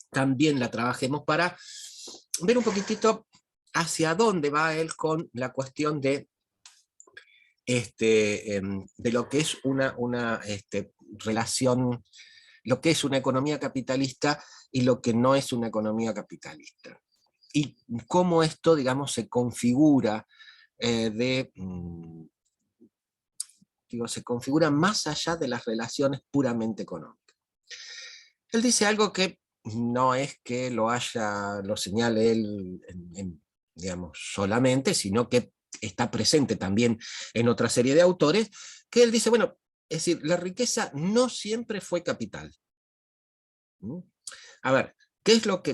también la trabajemos para ver un poquitito hacia dónde va él con la cuestión de lo que es una relación, lo que es una economía capitalista y lo que no es una economía capitalista. Y cómo esto, digamos, se configura se configura más allá de las relaciones puramente económicas. Él dice algo que no es que lo señale él digamos, solamente, sino que está presente también en otra serie de autores, que él dice, bueno, es decir, la riqueza no siempre fue capital. A ver, ¿qué es lo que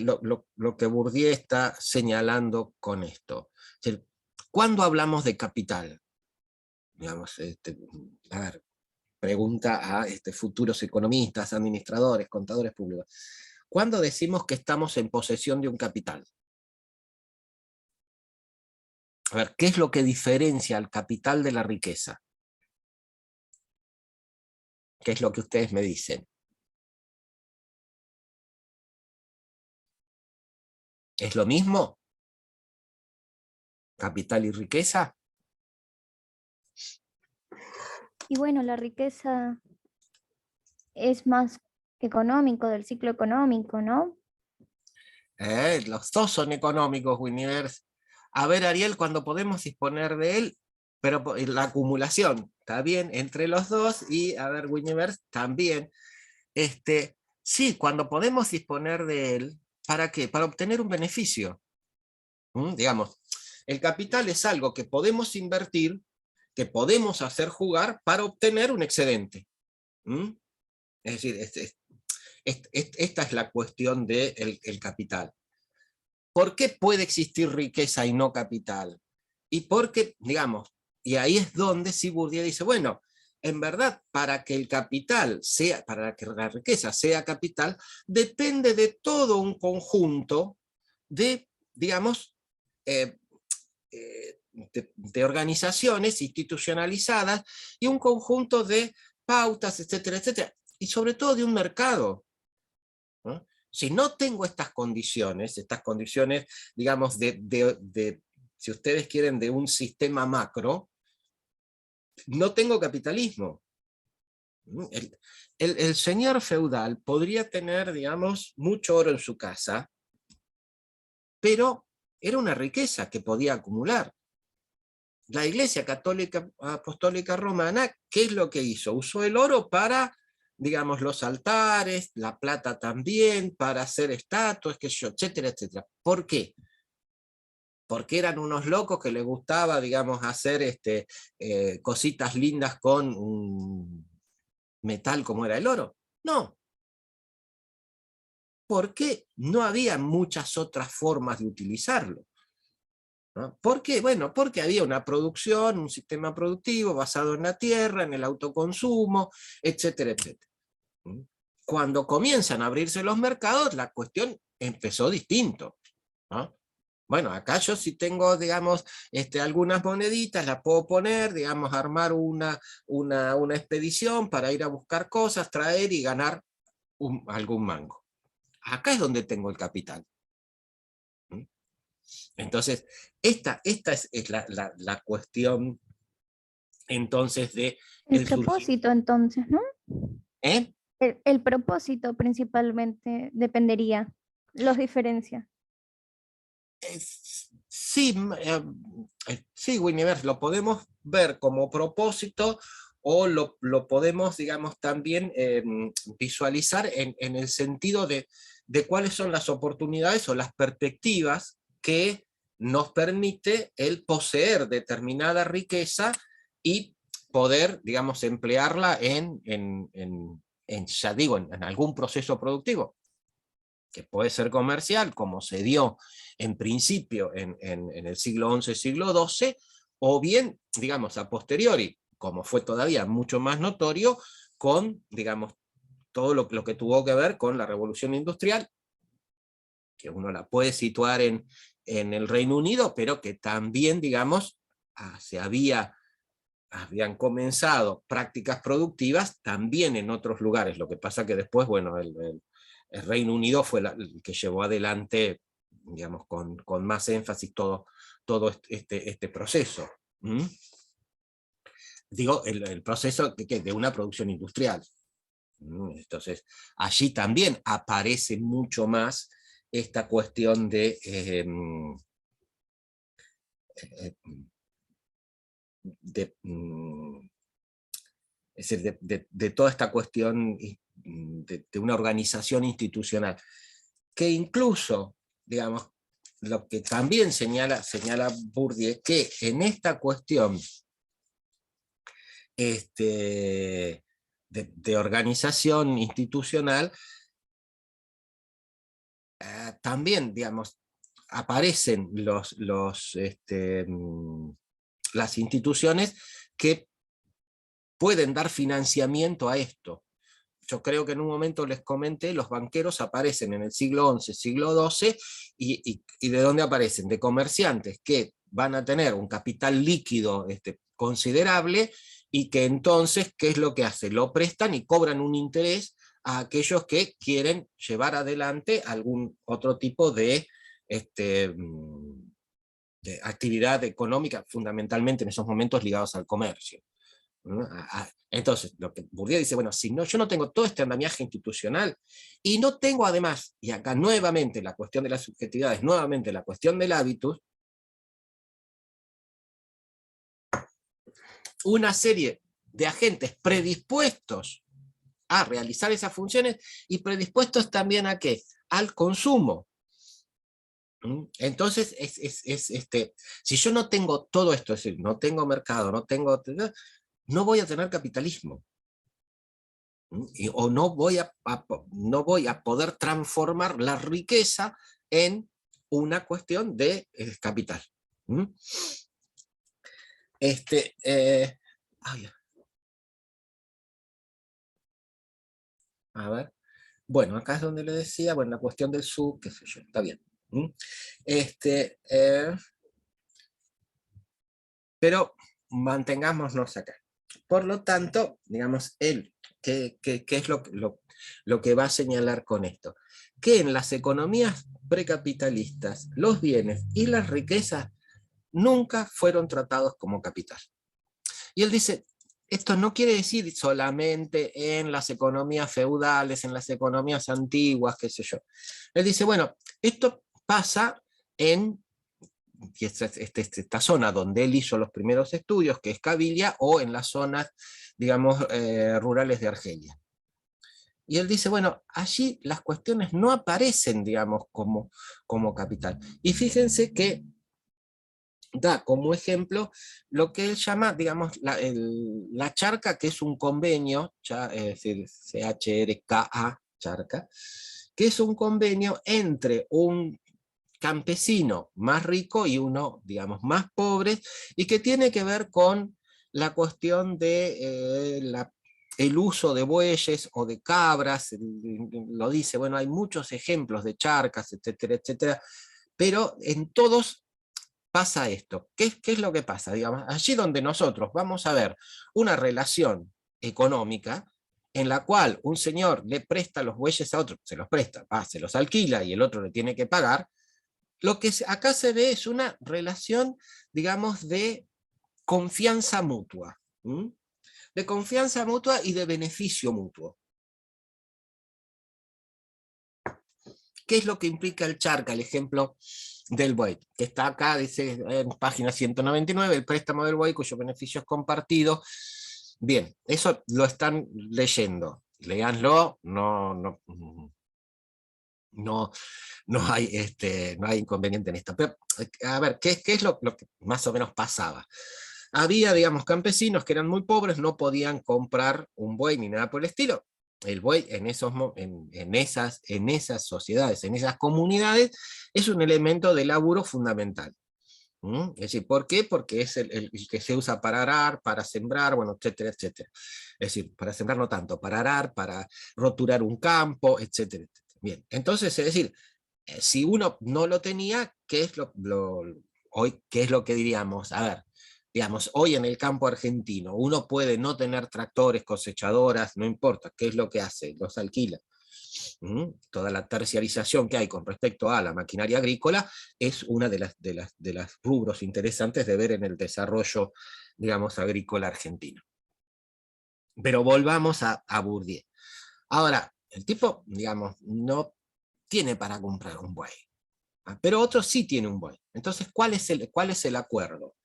Bourdieu está señalando con esto? Es decir, ¿cuándo hablamos de capital? Digamos, a ver, pregunta a futuros economistas, administradores, contadores públicos. ¿Cuándo decimos que estamos en posesión de un capital? A ver, ¿qué es lo que diferencia al capital de la riqueza? ¿Qué es lo que ustedes me dicen? ¿Es lo mismo? ¿Capital y riqueza? Y bueno, la riqueza es más económico, del ciclo económico, ¿no? Los dos son económicos, Winiverse. A ver, Ariel, cuando podemos disponer de él, pero la acumulación, ¿está bien? Entre los dos, y a ver, Winiverse también. Sí, cuando podemos disponer de él, ¿para qué? Para obtener un beneficio. Digamos, el capital es algo que podemos invertir, que podemos hacer jugar para obtener un excedente. Es decir, esta es la cuestión del capital. ¿Por qué puede existir riqueza y no capital? Y porque, digamos, y ahí es donde sí Bourdieu dice, bueno, en verdad, para que el capital sea, para que la riqueza sea capital, depende de todo un conjunto de, digamos, de organizaciones institucionalizadas y un conjunto de pautas, etcétera, etcétera, y sobre todo de un mercado, ¿no? Si no tengo estas condiciones, digamos, si ustedes quieren, de un sistema macro, no tengo capitalismo. El señor feudal podría tener, digamos, mucho oro en su casa, pero era una riqueza que podía acumular. La Iglesia Católica Apostólica Romana, ¿qué es lo que hizo? Usó el oro para, digamos, los altares, la plata también, para hacer estatuas, etcétera, etcétera. ¿Por qué? Porque eran unos locos que les gustaba, digamos, hacer cositas lindas con un metal como era el oro. No. Porque no había muchas otras formas de utilizarlo. ¿No? ¿Por qué? Bueno, porque había una producción, un sistema productivo basado en la tierra, en el autoconsumo, etcétera, etcétera. Cuando comienzan a abrirse los mercados, la cuestión empezó distinto, ¿no? Bueno, acá yo sí tengo, digamos, algunas moneditas, las puedo poner, digamos, armar una expedición para ir a buscar cosas, traer y ganar algún mango. Acá es donde tengo el capital. Entonces, esta es la cuestión entonces El el propósito entonces, ¿no? ¿Eh? El propósito principalmente dependería, los diferencia. Sí, sí, Winiver, lo podemos ver como propósito o lo podemos, digamos, también visualizar en el sentido de cuáles son las oportunidades o las perspectivas que nos permite el poseer determinada riqueza y poder, digamos, emplearla ya digo, en algún proceso productivo, que puede ser comercial, como se dio en principio en el siglo XI, siglo XII, o bien, digamos, a posteriori, como fue todavía mucho más notorio, con, digamos, todo lo que tuvo que ver con la Revolución Industrial, que uno la puede situar en el Reino Unido, pero que también, digamos, habían comenzado prácticas productivas también en otros lugares. Lo que pasa que después, bueno, el Reino Unido fue el que llevó adelante, digamos, con más énfasis todo este proceso. ¿Mm? Digo, el proceso de una producción industrial. Entonces, allí también aparece mucho más esta cuestión de es decir, de toda esta cuestión de una organización institucional, que incluso, digamos, lo que también señala Bourdieu, que en esta cuestión de organización institucional, también, digamos, aparecen las instituciones que pueden dar financiamiento a esto. Yo creo que en un momento les comenté, los banqueros aparecen en el siglo XI, siglo XII, y ¿de dónde aparecen? De comerciantes que van a tener un capital líquido considerable, y que entonces, ¿qué es lo que hacen? Lo prestan y cobran un interés a aquellos que quieren llevar adelante algún otro tipo de actividad económica, fundamentalmente en esos momentos ligados al comercio. Entonces, lo que Bourdieu dice, bueno, si no, yo no tengo todo este andamiaje institucional, y no tengo además, y acá nuevamente la cuestión de las subjetividades, nuevamente la cuestión del hábitus, una serie de agentes predispuestos a realizar esas funciones, y predispuestos también ¿a qué? Al consumo. Entonces, si yo no tengo todo esto, es decir, no tengo mercado, no voy a tener capitalismo. O no voy a poder transformar la riqueza en una cuestión de capital. A ver. Bueno, acá es donde le decía, bueno, la cuestión del sub, qué sé yo, está bien. Pero mantengámonos acá. Por lo tanto, digamos, ¿qué es lo que va a señalar con esto? Que en las economías precapitalistas, los bienes y las riquezas nunca fueron tratados como capital. Y él dice, esto no quiere decir solamente en las economías feudales, en las economías antiguas, qué sé yo. Él dice, bueno, esto pasa en esta zona donde él hizo los primeros estudios, que es Cabilia, o en las zonas, digamos, rurales de Argelia. Y él dice, bueno, allí las cuestiones no aparecen, digamos, como capital. Y fíjense que da como ejemplo lo que él llama, digamos, la charca, que es un convenio, es decir, CHRKA, charca, que es un convenio entre un campesino más rico y uno, digamos, más pobre, y que tiene que ver con la cuestión de el uso de bueyes o de cabras. Lo dice, bueno, hay muchos ejemplos de charcas, etcétera, etcétera, pero en todos pasa esto. ¿Qué es lo que pasa? Digamos, allí donde nosotros vamos a ver una relación económica en la cual un señor le presta los bueyes a otro, se los presta, se los alquila y el otro le tiene que pagar, lo que acá se ve es una relación, digamos, de confianza mutua. De confianza mutua y de beneficio mutuo. ¿Qué es lo que implica el Charca, el ejemplo del buey? Que está acá, dice en página 199, el préstamo del buey cuyo beneficio es compartido. Bien, eso lo están leyendo. Léanlo, no hay, no hay inconveniente en esto. Pero, a ver, ¿qué es lo que más o menos pasaba? Había, digamos, campesinos que eran muy pobres, no podían comprar un buey ni nada por el estilo. El buey en esas sociedades, en esas comunidades, es un elemento de laburo fundamental. Es decir, ¿por qué? Porque es el que se usa para arar, para sembrar, bueno, etcétera, etcétera. Es decir, para sembrar no tanto, para arar, para roturar un campo, etcétera, etcétera. Bien, entonces, es decir, si uno no lo tenía, ¿qué es hoy, qué es lo que diríamos? A ver, digamos, hoy en el campo argentino, uno puede no tener tractores, cosechadoras, no importa, ¿qué es lo que hace? Los alquila. Toda la terciarización que hay con respecto a la maquinaria agrícola es una de las rubros interesantes de ver en el desarrollo, digamos, agrícola argentino. Pero volvamos a Bourdieu. Ahora, el tipo, digamos, no tiene para comprar un buey, pero otro sí tiene un buey. Entonces, ¿cuál es el acuerdo?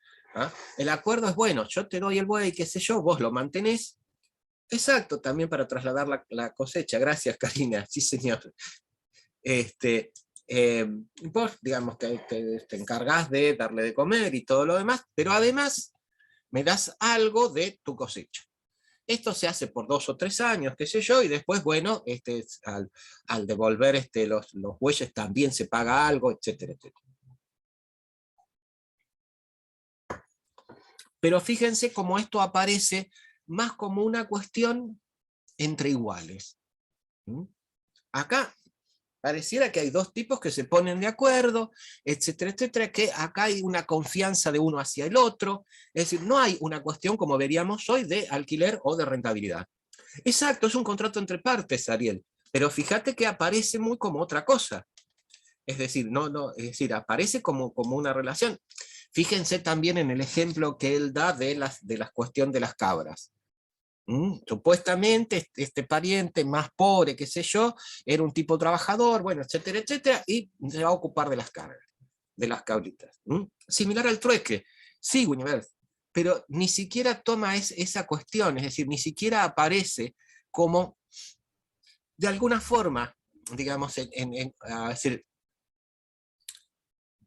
El acuerdo es, bueno, yo te doy el buey, qué sé yo, vos lo mantenés. Exacto, también para trasladar la cosecha. Gracias, Karina. Sí, señor. Vos, digamos, que te encargás de darle de comer y todo lo demás, pero además me das algo de tu cosecha. Esto se hace por 2 o 3 años, qué sé yo, y después, bueno, al devolver los bueyes también se paga algo, etcétera, etcétera. Pero fíjense cómo esto aparece más como una cuestión entre iguales. Acá pareciera que hay dos tipos que se ponen de acuerdo, etcétera, etcétera, que acá hay una confianza de uno hacia el otro, es decir, no hay una cuestión, como veríamos hoy, de alquiler o de rentabilidad. Exacto, es un contrato entre partes, Ariel, pero fíjate que aparece muy como otra cosa. Es decir, es decir, aparece como una relación. Fíjense también en el ejemplo que él da de la cuestión de las cabras. Supuestamente este pariente más pobre, qué sé yo, era un tipo trabajador, bueno, etcétera, etcétera, y se va a ocupar de las cabras, de las cabritas. Similar al trueque, sí, Guniver, pero ni siquiera toma esa cuestión, es decir, ni siquiera aparece como, de alguna forma, digamos, a decir,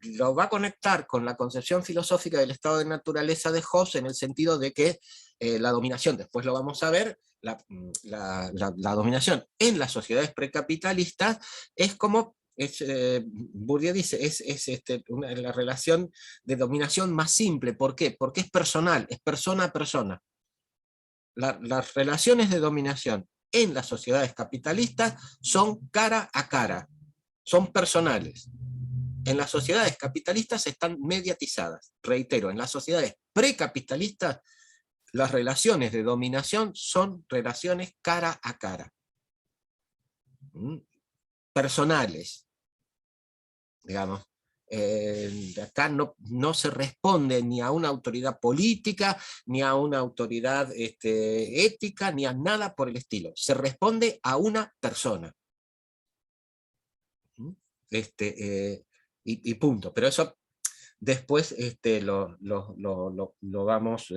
lo va a conectar con la concepción filosófica del estado de naturaleza de Hobbes, en el sentido de que la dominación, después lo vamos a ver, la dominación en las sociedades precapitalistas es como, Bourdieu dice, es la relación de dominación más simple. ¿Por qué? Porque es personal, es persona a persona. Las relaciones de dominación en las sociedades capitalistas son cara a cara, son personales. En las sociedades capitalistas están mediatizadas. Reitero, en las sociedades precapitalistas las relaciones de dominación son relaciones cara a cara. Personales. Digamos. Acá no se responde ni a una autoridad política, ni a una autoridad ética, ni a nada por el estilo. Se responde a una persona. Y punto. Pero eso después lo vamos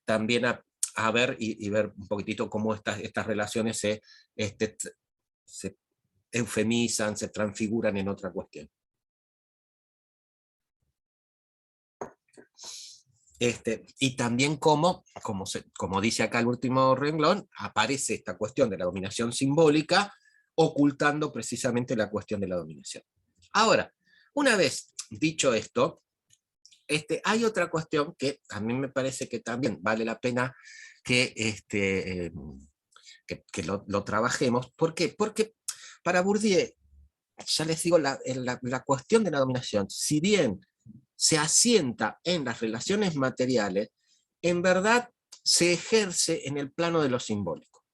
también a ver y ver un poquitito cómo estas relaciones se eufemizan, se transfiguran en otra cuestión. Y también como dice acá el último renglón, aparece esta cuestión de la dominación simbólica, ocultando precisamente la cuestión de la dominación. Ahora, una vez dicho esto, hay otra cuestión que a mí me parece que también vale la pena que lo trabajemos. ¿Por qué? Porque para Bourdieu, ya les digo, la cuestión de la dominación, si bien se asienta en las relaciones materiales, en verdad se ejerce en el plano de lo simbólico.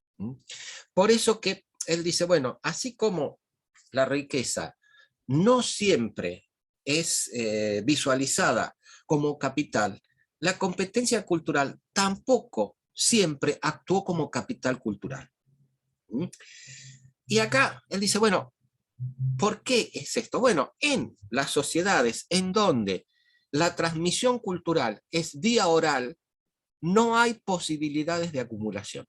Por eso que él dice, bueno, así como la riqueza no siempre es visualizada como capital, la competencia cultural tampoco siempre actuó como capital cultural. ¿Mm? Y acá él dice, bueno, ¿por qué es esto? Bueno, en las sociedades en donde la transmisión cultural es vía oral, no hay posibilidades de acumulación.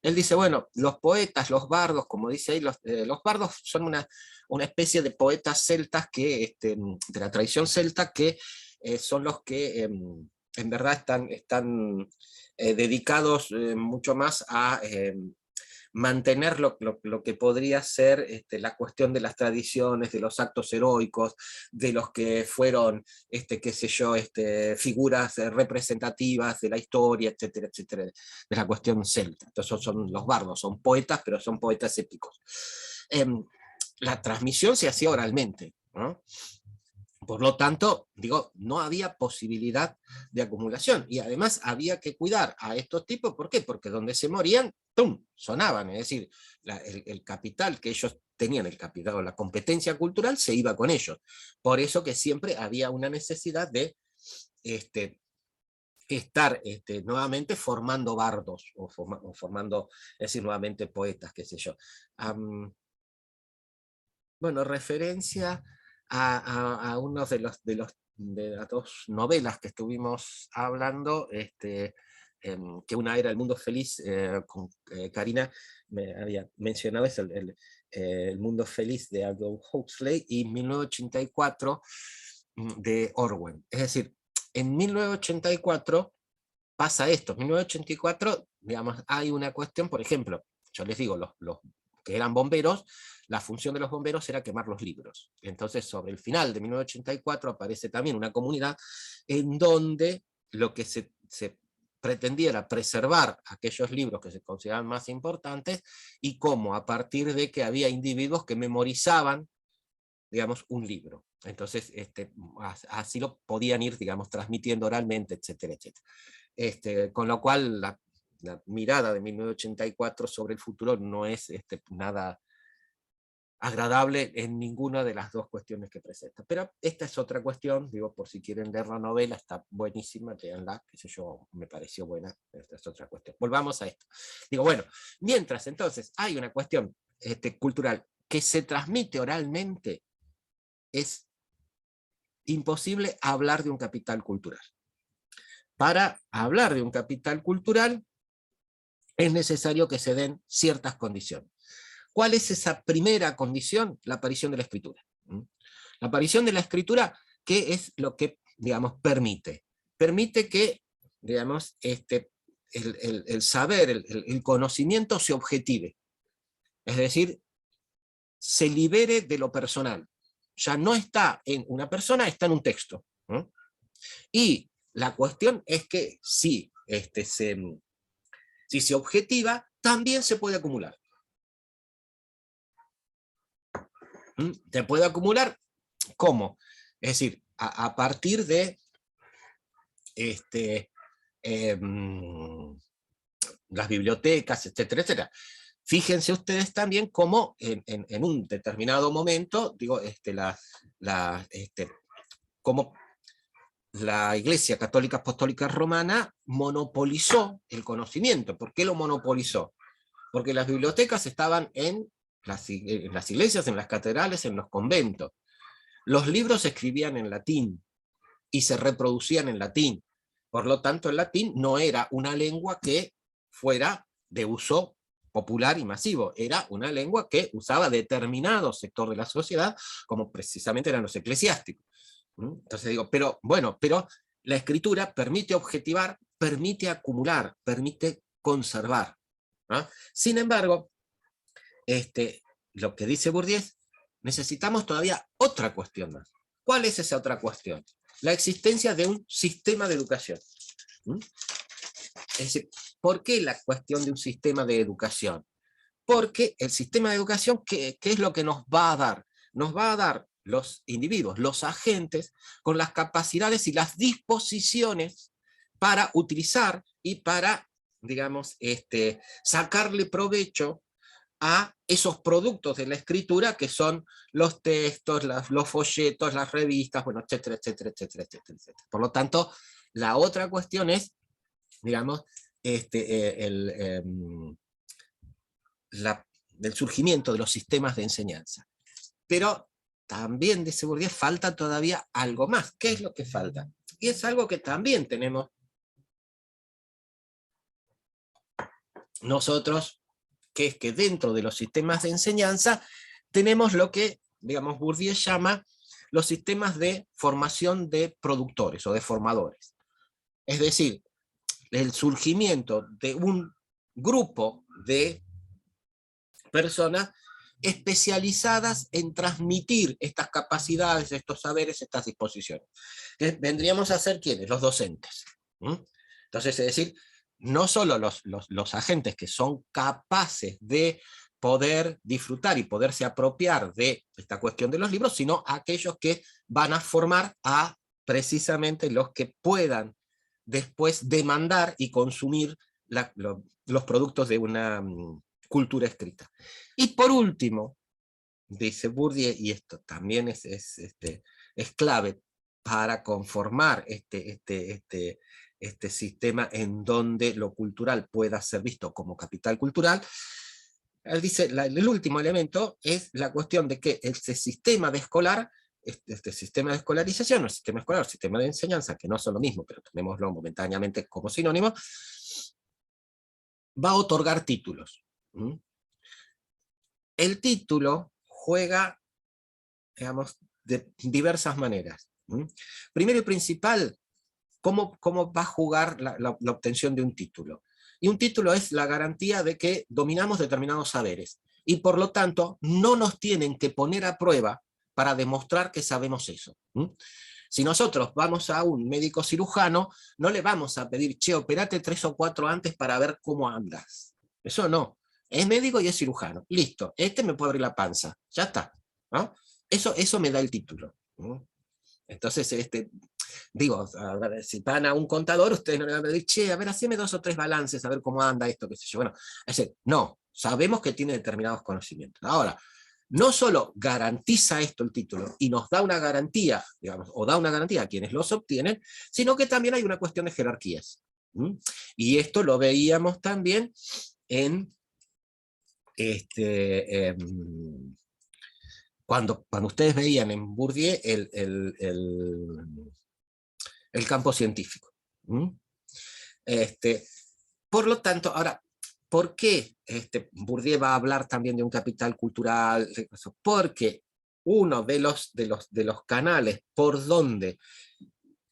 Él dice, bueno, los poetas, los bardos, como dice ahí, los bardos son una especie de poetas celtas que, de la tradición celta, que son los que en verdad están dedicados mucho más a mantener lo que podría ser la cuestión de las tradiciones, de los actos heroicos, de los que fueron, qué sé yo, figuras representativas de la historia, etcétera, etcétera, de la cuestión celta. Entonces son los bardos, son poetas, pero son poetas épicos. La transmisión se hacía oralmente, ¿no? Por lo tanto, digo, no había posibilidad de acumulación, y además había que cuidar a estos tipos. ¿Por qué? Porque donde se morían, ¡tum!, sonaban, es decir, el capital que ellos tenían, el capital o la competencia cultural, se iba con ellos. Por eso que siempre había una necesidad de estar nuevamente formando bardos, o formando, es decir, nuevamente poetas, qué sé yo. Bueno, referencia a uno de las dos novelas que estuvimos hablando, que una era El Mundo Feliz, con Karina me había mencionado, es el Mundo Feliz de Aldous Huxley, y 1984 de Orwell. Es decir, en 1984 pasa esto. En 1984, digamos, hay una cuestión, por ejemplo, yo les digo, los que eran bomberos, la función de los bomberos era quemar los libros. Entonces, sobre el final de 1984 aparece también una comunidad en donde lo que se pretendía era preservar aquellos libros que se consideraban más importantes, y cómo a partir de que había individuos que memorizaban, digamos, un libro. Entonces, así lo podían ir, digamos, transmitiendo oralmente, etcétera, etcétera. Con lo cual, la mirada de 1984 sobre el futuro no es nada agradable en ninguna de las dos cuestiones que presenta. Pero esta es otra cuestión, digo, por si quieren leer la novela, está buenísima, léanla, qué sé yo, me pareció buena, esta es otra cuestión. Volvamos a esto. Digo, bueno, mientras entonces hay una cuestión cultural que se transmite oralmente, es imposible hablar de un capital cultural. Para hablar de un capital cultural es necesario que se den ciertas condiciones. ¿Cuál es esa primera condición? La aparición de la escritura. La aparición de la escritura, ¿qué es lo que, digamos, permite? Permite que, digamos, el saber, el conocimiento se objetive. Es decir, se libere de lo personal. Ya no está en una persona, está en un texto. Y la cuestión es que si se objetiva, también se puede acumular. Se puede acumular, ¿cómo? Es decir, a partir de las bibliotecas, etcétera, etcétera. Fíjense ustedes también cómo en un determinado momento, digo, cómo la Iglesia Católica Apostólica Romana monopolizó el conocimiento. ¿Por qué lo monopolizó? Porque las bibliotecas estaban en las iglesias, en las catedrales, en los conventos. Los libros se escribían en latín y se reproducían en latín. Por lo tanto, el latín no era una lengua que fuera de uso popular y masivo, era una lengua que usaba determinado sector de la sociedad, como precisamente eran los eclesiásticos. Entonces digo, pero la escritura permite objetivar, permite acumular, permite conservar, ¿no? Sin embargo, lo que dice Bourdieu, necesitamos todavía otra cuestión más. ¿Cuál es esa otra cuestión? La existencia de un sistema de educación. Es decir, ¿por qué la cuestión de un sistema de educación? Porque el sistema de educación, ¿qué es lo que nos va a dar? Nos va a dar los individuos, los agentes, con las capacidades y las disposiciones para utilizar y para, digamos, sacarle provecho a esos productos de la escritura que son los textos, los folletos, las revistas, bueno, etcétera, etcétera, etcétera, etcétera, etcétera. Por lo tanto, La otra cuestión es, digamos, del surgimiento de los sistemas de enseñanza. Pero también, dice Bourdieu, falta todavía algo más. ¿Qué es lo que falta? Y es algo que también tenemos nosotros, que es que dentro de los sistemas de enseñanza tenemos lo que, digamos, Bourdieu llama los sistemas de formación de productores o de formadores. Es decir, el surgimiento de un grupo de personas especializadas en transmitir estas capacidades, estos saberes, estas disposiciones. ¿Vendríamos a ser quiénes? Los docentes. Entonces, es decir, no solo los agentes que son capaces de poder disfrutar y poderse apropiar de esta cuestión de los libros, sino aquellos que van a formar a precisamente los que puedan después demandar y consumir los productos de una cultura escrita. Y por último, dice Bourdieu, y esto también es clave para conformar este sistema en donde lo cultural pueda ser visto como capital cultural, él dice, el último elemento es la cuestión de que este sistema de escolar, este sistema de escolarización, el sistema escolar, el sistema de enseñanza, que no son lo mismo, pero tomémoslo momentáneamente como sinónimo, va a otorgar títulos. El título juega, digamos, de diversas maneras. Primero y principal, ¿cómo va a jugar la obtención de un título? Y un título es la garantía de que dominamos determinados saberes, y por lo tanto no nos tienen que poner a prueba para demostrar que sabemos eso. Si nosotros vamos a un médico cirujano, no le vamos a pedir, che, operate 3 o 4 antes para ver cómo andas. Eso no. Es médico y es cirujano. Listo. Me puede abrir la panza. Ya está. ¿No? Eso me da el título. Entonces, digo, a ver, si van a un contador, ustedes no le van a decir, che, a ver, haceme 2 o 3 balances, a ver cómo anda esto, qué sé yo. Bueno, no, sabemos que tiene determinados conocimientos. Ahora, no solo garantiza esto el título, y nos da una garantía, digamos, o da una garantía a quienes los obtienen, sino que también hay una cuestión de jerarquías. Y esto lo veíamos también en cuando ustedes veían en Bourdieu el campo científico. Por lo tanto, ahora, ¿por qué Bourdieu va a hablar también de un capital cultural? Porque uno de los canales por donde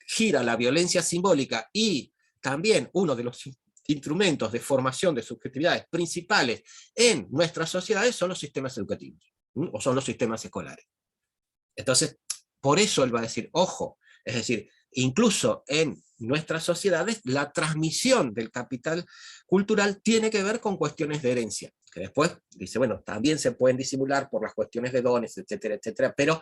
gira la violencia simbólica, y también uno de los instrumentos de formación de subjetividades principales en nuestras sociedades, son los sistemas educativos, o son los sistemas escolares. Entonces, por eso él va a decir, ojo, es decir, incluso en nuestras sociedades, la transmisión del capital cultural tiene que ver con cuestiones de herencia, que después dice, bueno, también se pueden disimular por las cuestiones de dones, etcétera, etcétera, pero,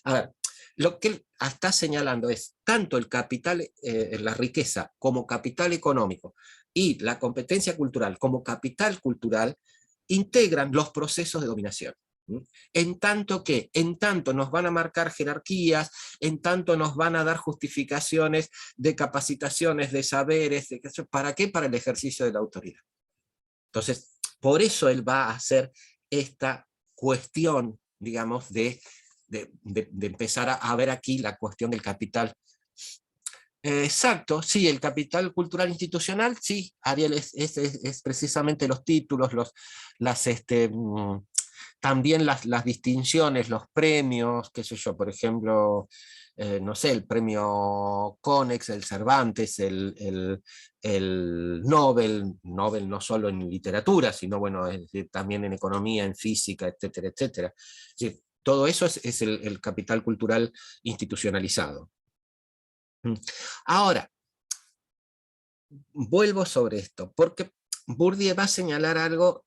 a ver, lo que él está señalando es, tanto el capital, la riqueza, como capital económico, y la competencia cultural como capital cultural, integran los procesos de dominación. En tanto nos van a marcar jerarquías, en tanto nos van a dar justificaciones de capacitaciones, de saberes, ¿para qué? Para el ejercicio de la autoridad. Entonces, por eso él va a hacer esta cuestión, digamos, de empezar a ver aquí la cuestión del capital. Exacto, sí, el capital cultural institucional, sí, Ariel, es precisamente los títulos, también las distinciones, los premios, qué sé yo, por ejemplo, no sé, el premio Konex, el Cervantes, el Nobel no solo en literatura, sino bueno, también en economía, en física, etcétera, etcétera. Sí, todo eso es el capital cultural institucionalizado. Ahora, vuelvo sobre esto, porque Bourdieu va a señalar algo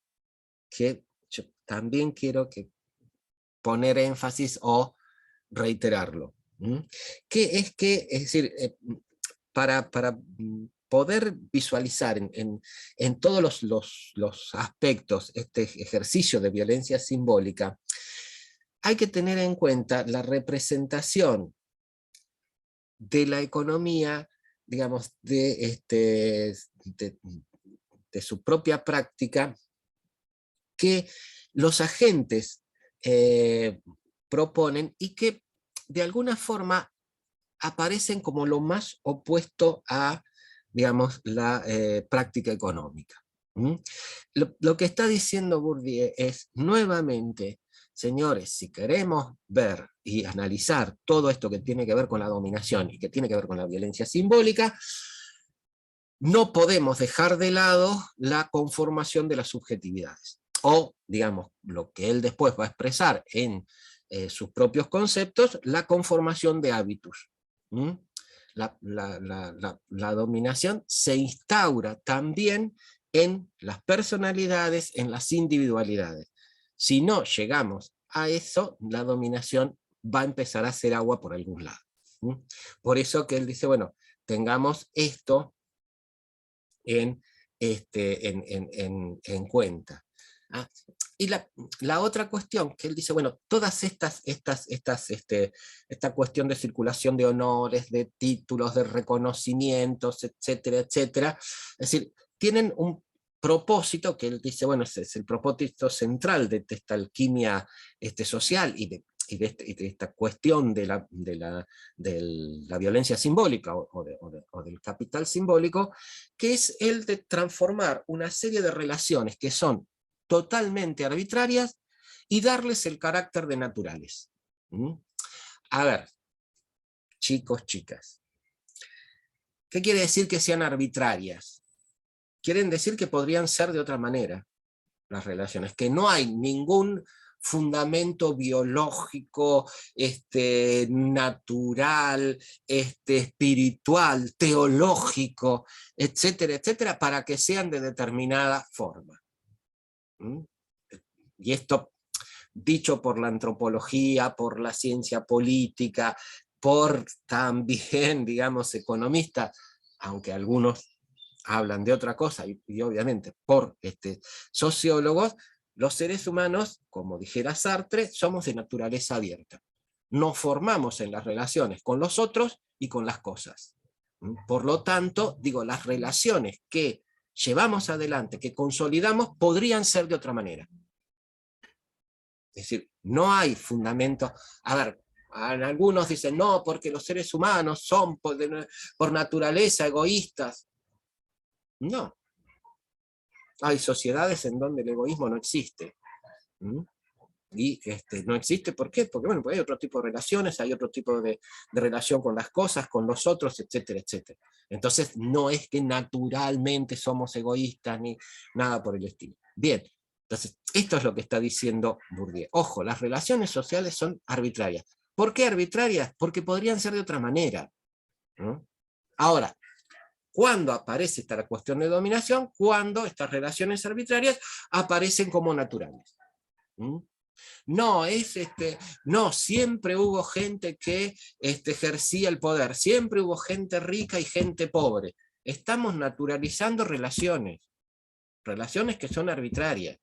que yo también quiero poner énfasis o reiterarlo, que es decir, para poder visualizar en todos los aspectos este ejercicio de violencia simbólica, hay que tener en cuenta la representación de la economía digamos, de su propia práctica, que los agentes proponen y que de alguna forma aparecen como lo más opuesto a, digamos, la práctica económica. Lo que está diciendo Bourdieu es, nuevamente, señores, si queremos ver y analizar todo esto que tiene que ver con la dominación y que tiene que ver con la violencia simbólica, no podemos dejar de lado la conformación de las subjetividades. O, digamos, lo que él después va a expresar en sus propios conceptos, la conformación de hábitos. La dominación se instaura también en las personalidades, en las individualidades. Si no llegamos a eso, la dominación va a empezar a hacer agua por algún lado. Por eso que él dice, bueno, tengamos esto en cuenta. Y la otra cuestión que él dice, bueno, todas esta cuestión de circulación de honores, de títulos, de reconocimientos, etcétera, etcétera, es decir, tienen un propósito que él dice, bueno, ese es el propósito central de esta alquimia social y de esta cuestión de la violencia simbólica o del capital simbólico, que es el de transformar una serie de relaciones que son totalmente arbitrarias y darles el carácter de naturales. A ver, chicos, chicas, ¿qué quiere decir que sean arbitrarias? Quieren decir que podrían ser de otra manera las relaciones, que no hay ningún fundamento biológico, natural, espiritual, teológico, etcétera, etcétera, para que sean de determinada forma. Y esto dicho por la antropología, por la ciencia política, por también, digamos, economistas, aunque algunos hablan de otra cosa, y obviamente por sociólogos, los seres humanos, como dijera Sartre, somos de naturaleza abierta. Nos formamos en las relaciones con los otros y con las cosas. Por lo tanto, digo, las relaciones que llevamos adelante, que consolidamos, podrían ser de otra manera. Es decir, no hay fundamento. A ver, algunos dicen, no, porque los seres humanos son por naturaleza egoístas. No. Hay sociedades en donde el egoísmo no existe. Y no existe, ¿por qué? Porque bueno, pues hay otro tipo de relaciones, hay otro tipo de relación con las cosas, con los otros, etcétera, etcétera. Entonces no es que naturalmente somos egoístas ni nada por el estilo. Bien, entonces esto es lo que está diciendo Bourdieu. Ojo, las relaciones sociales son arbitrarias. ¿Por qué arbitrarias? Porque podrían ser de otra manera, ¿no? Ahora, ¿cuándo aparece esta cuestión de dominación? Cuando estas relaciones arbitrarias aparecen como naturales. No, no, siempre hubo gente que ejercía el poder, siempre hubo gente rica y gente pobre. Estamos naturalizando relaciones que son arbitrarias.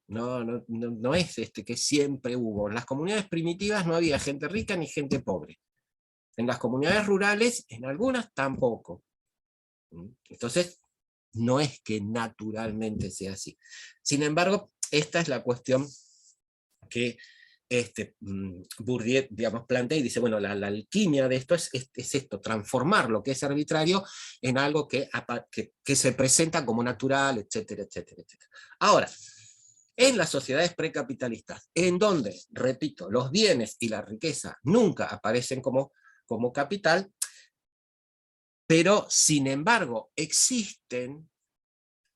No es que siempre hubo. En las comunidades primitivas no había gente rica ni gente pobre. En las comunidades rurales, en algunas tampoco. Entonces, no es que naturalmente sea así. Sin embargo, esta es la cuestión que Bourdieu, digamos, plantea y dice, bueno, la alquimia de esto es esto, transformar lo que es arbitrario en algo que se presenta como natural, etcétera, etcétera, etcétera. Ahora, en las sociedades precapitalistas, en donde, repito, los bienes y la riqueza nunca aparecen como capital, pero sin embargo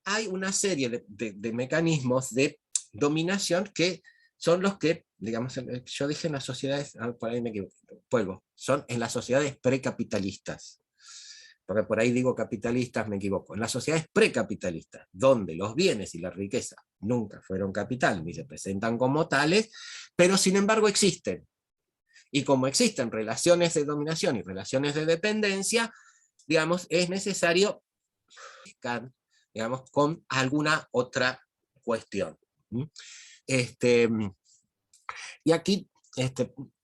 hay una serie de mecanismos de dominación que son los que, digamos, yo dije en las sociedades, por ahí me equivoco, son en las sociedades precapitalistas. Porque por ahí digo capitalistas, me equivoco. En las sociedades precapitalistas, donde los bienes y la riqueza nunca fueron capital, ni se presentan como tales, pero sin embargo existen. Y como existen relaciones de dominación y relaciones de dependencia, digamos, es necesario, digamos, con alguna otra cuestión. Y aquí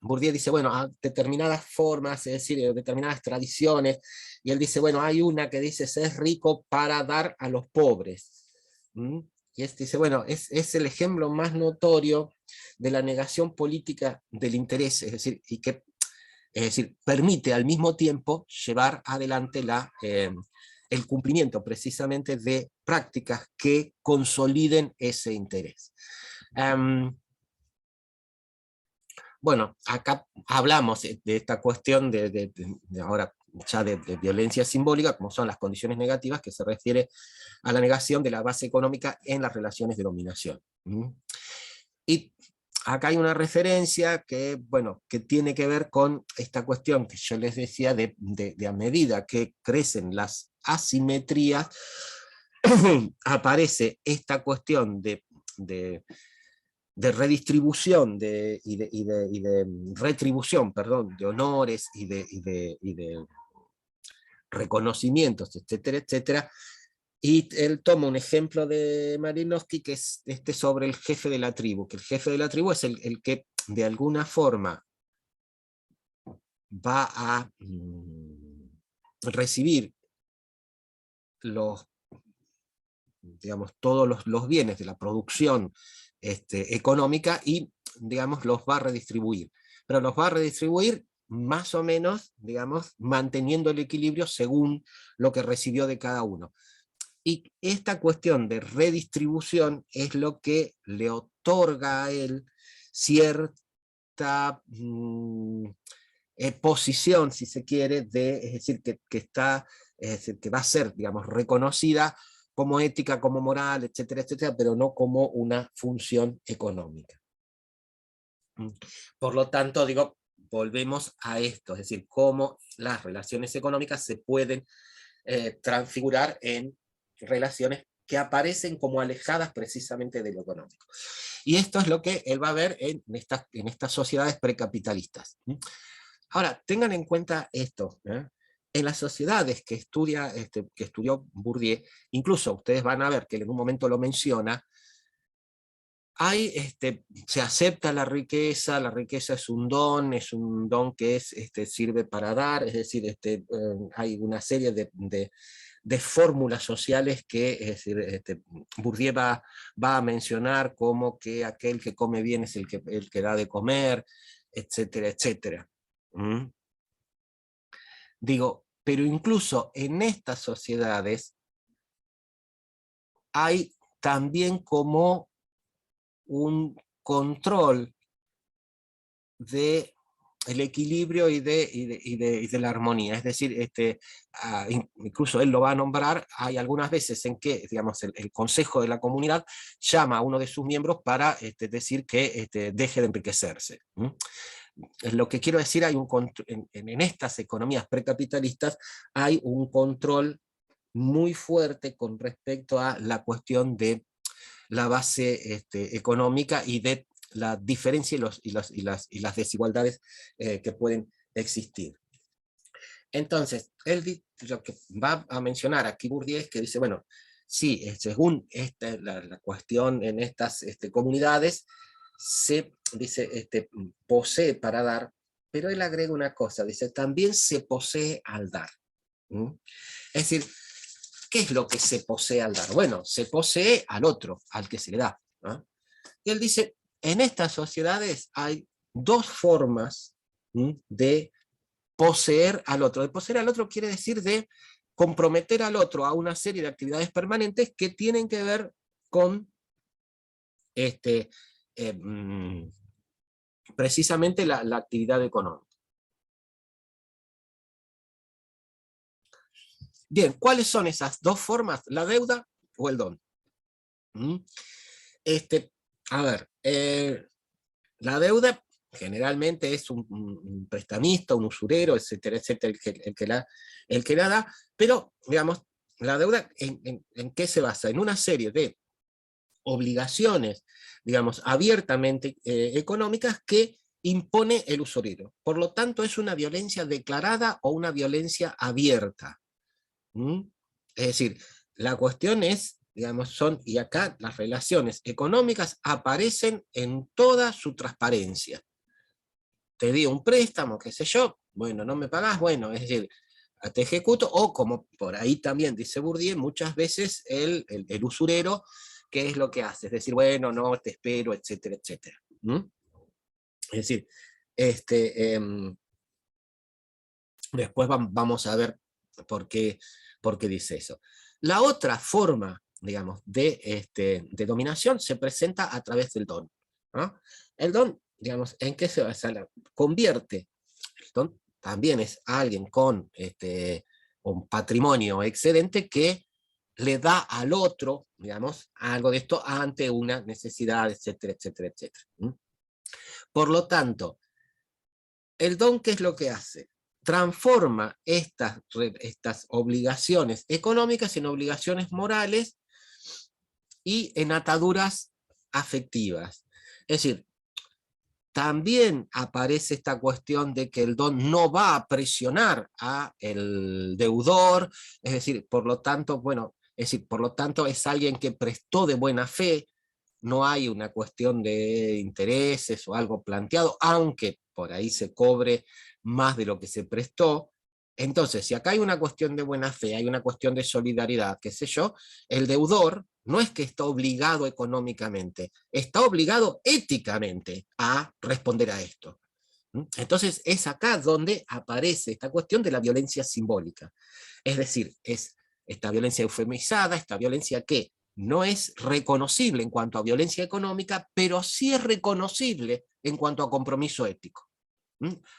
Bourdieu dice, bueno, a determinadas formas, es decir, determinadas tradiciones, y él dice, bueno, hay una que dice ser rico para dar a los pobres. Y dice, bueno, es el ejemplo más notorio de la negación política del interés, es decir, permite al mismo tiempo llevar adelante el cumplimiento precisamente de prácticas que consoliden ese interés. Bueno, acá hablamos de esta cuestión de ahora ya de violencia simbólica, como son las condiciones negativas, que se refiere a la negación de la base económica en las relaciones de dominación. Y acá hay una referencia que, bueno, que tiene que ver con esta cuestión que yo les decía de a medida que crecen las asimetrías, aparece esta cuestión de redistribución y de retribución, perdón, de honores y de reconocimientos, etcétera, etcétera. Y él toma un ejemplo de Malinowski que es sobre el jefe de la tribu, que el jefe de la tribu es el que de alguna forma va a recibir digamos, todos los bienes de la producción económica y, digamos, los va a redistribuir. Pero los va a redistribuir más o menos, digamos, manteniendo el equilibrio según lo que recibió de cada uno. Y esta cuestión de redistribución es lo que le otorga a él cierta posición, si se quiere, es decir, que va a ser, digamos, reconocida como ética, como moral, etcétera, etcétera, pero no como una función económica. Por lo tanto, digo, volvemos a esto, es decir, cómo las relaciones económicas se pueden transfigurar en relaciones que aparecen como alejadas precisamente de lo económico. Y esto es lo que él va a ver en estas sociedades precapitalistas. Ahora, tengan en cuenta esto, en las sociedades que estudió Bourdieu, incluso ustedes van a ver que en un momento lo menciona, se acepta la riqueza es un don que sirve para dar, es decir, hay una serie de fórmulas sociales que Bourdieu va a mencionar, como que aquel que come bien es el que da de comer, etcétera, etcétera. Digo, pero incluso en estas sociedades hay también como un control del equilibrio y de la armonía. Es decir, incluso él lo va a nombrar, hay algunas veces en que, digamos, el consejo de la comunidad llama a uno de sus miembros para decir que deje de enriquecerse. Lo que quiero decir, en estas economías precapitalistas hay un control muy fuerte con respecto a la cuestión de la base económica y de la diferencia y las desigualdades que pueden existir. Entonces, lo que va a mencionar aquí Bourdieu es que dice, bueno, sí, según la cuestión en estas comunidades, se posee para dar, pero él agrega una cosa, dice, también se posee al dar. Es decir, ¿qué es lo que se posee al dar? Bueno, se posee al otro, al que se le da. Y él dice, en estas sociedades hay dos formas de poseer al otro. De poseer al otro quiere decir de comprometer al otro a una serie de actividades permanentes que tienen que ver con precisamente la actividad económica. Bien, ¿cuáles son esas dos formas? ¿La deuda o el don? A ver, la deuda generalmente es un prestamista, un usurero, etcétera, etcétera, el que la da, pero, digamos, la deuda, ¿en qué se basa? En una serie de obligaciones, digamos, abiertamente económicas que impone el usurero. Por lo tanto, es una violencia declarada o una violencia abierta. Es decir, la cuestión es, digamos, y acá las relaciones económicas aparecen en toda su transparencia. te di un préstamo, qué sé yo, bueno, no me pagás, bueno, es decir, te ejecuto, o como por ahí también dice Bourdieu, muchas veces el usurero, ¿qué es lo que hace? Es decir, bueno, no, te espero, etcétera, etcétera. ¿Mm? Es decir, después vamos a ver por qué dice eso. La otra forma, digamos, de dominación se presenta a través del don, ¿no? El don, digamos, ¿en qué se convierte? El don también es alguien con un patrimonio excedente que le da al otro, digamos, algo de esto ante una necesidad, etcétera, etcétera, etcétera. Por lo tanto, el don, ¿qué es lo que hace? Transforma estas obligaciones económicas en obligaciones morales y en ataduras afectivas. Es decir, también aparece esta cuestión de que el don no va a presionar al deudor, es decir, por lo tanto, bueno, por lo tanto es alguien que prestó de buena fe, no hay una cuestión de intereses o algo planteado, aunque por ahí se cobre más de lo que se prestó. Entonces, si acá hay una cuestión de buena fe, hay una cuestión de solidaridad, qué sé yo, el deudor no es que está obligado económicamente, está obligado éticamente a responder a esto. Entonces, es acá donde aparece esta cuestión de la violencia simbólica. Es decir, es esta violencia eufemizada, esta violencia que no es reconocible en cuanto a violencia económica, pero sí es reconocible en cuanto a compromiso ético.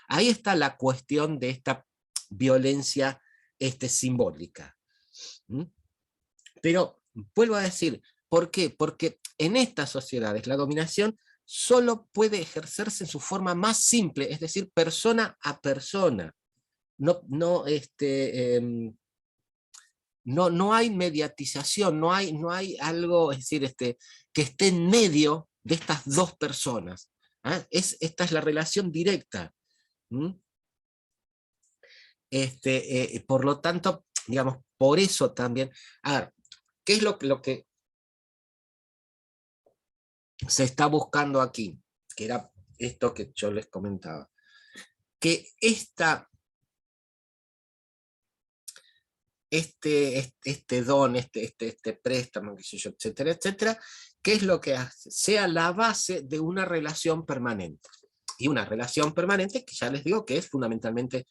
Ahí está la cuestión de esta violencia simbólica. Pero, vuelvo a decir, ¿por qué? Porque en estas sociedades la dominación solo puede ejercerse en su forma más simple, es decir, persona a persona. No hay mediatización, no hay algo, es decir, que esté en medio de estas dos personas. Esta es la relación directa. Por lo tanto, digamos, por eso también, a ver, ¿qué es lo que se está buscando aquí? Que era esto que yo les comentaba. Que este don, este préstamo, qué sé yo, etcétera, etcétera, ¿qué es lo que hace? Sea la base de una relación permanente. Y una relación permanente que ya les digo que es fundamentalmente...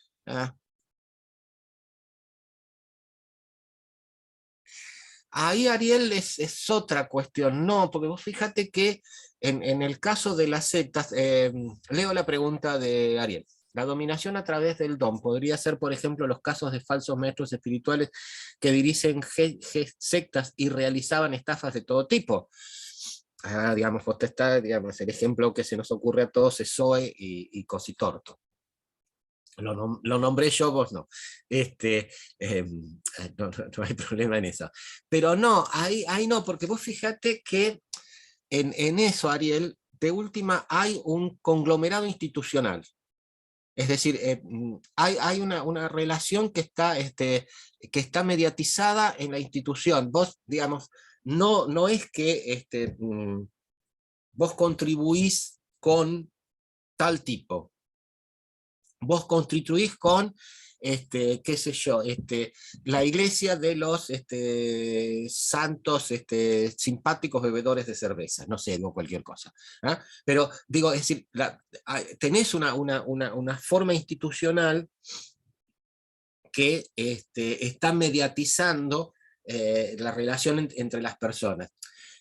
Ahí, Ariel, es otra cuestión, no, porque vos fíjate que en el caso de las sectas, leo la pregunta de Ariel. La dominación a través del don podría ser, por ejemplo, los casos de falsos maestros espirituales que dirigen sectas y realizaban estafas de todo tipo. Digamos, digamos, el ejemplo que se nos ocurre a todos es Zoe y Cositorto. Lo nombré yo, vos no. No hay problema en eso. Pero no, ahí no, porque vos fíjate que en eso, Ariel, de última hay un conglomerado institucional. Es decir, hay una relación que está mediatizada en la institución. Vos, digamos, no es que vos contribuís con tal tipo. Vos constituís con, qué sé yo, la iglesia de los santos simpáticos bebedores de cerveza, no sé, digo cualquier cosa. Pero digo, es decir, tenés una forma institucional que está mediatizando la relación entre las personas.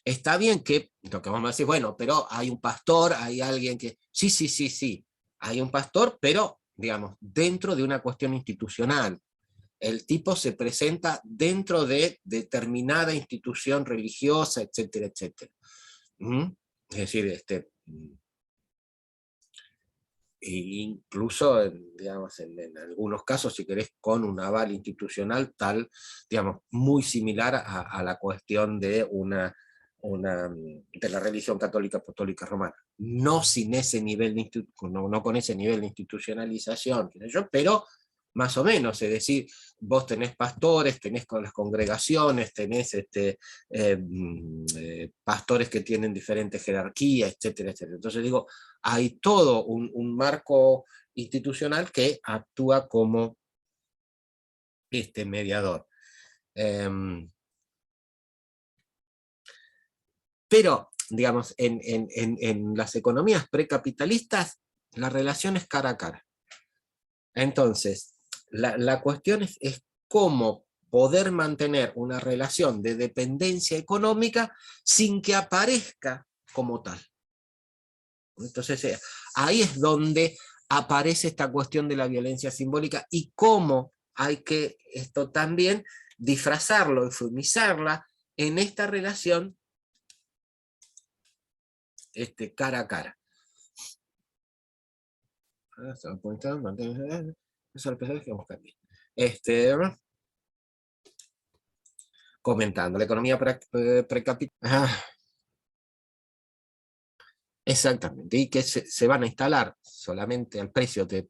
Está bien que, lo que vamos a decir, bueno, pero hay un pastor, hay alguien que... Sí, hay un pastor, pero, digamos, dentro de una cuestión institucional. El tipo se presenta dentro de determinada institución religiosa, etcétera, etcétera. Es decir, incluso, digamos, en algunos casos, si querés, con un aval institucional tal, digamos, muy similar a la cuestión de de la religión católica apostólica romana. No sin ese nivel no con ese nivel de institucionalización, pero más o menos, es decir, vos tenés pastores, tenés con las congregaciones, tenés pastores que tienen diferentes jerarquías, etcétera, etcétera. Entonces digo, hay todo un marco institucional que actúa como mediador. Pero, digamos, en las economías precapitalistas, la relación es cara a cara. Entonces, la cuestión es cómo poder mantener una relación de dependencia económica sin que aparezca como tal. Entonces, ahí es donde aparece esta cuestión de la violencia simbólica y cómo hay que esto también disfrazarlo, eufemizarla en esta relación cara a cara. Comentando, la economía precapitalista. Exactamente, y que se van a instalar solamente al precio de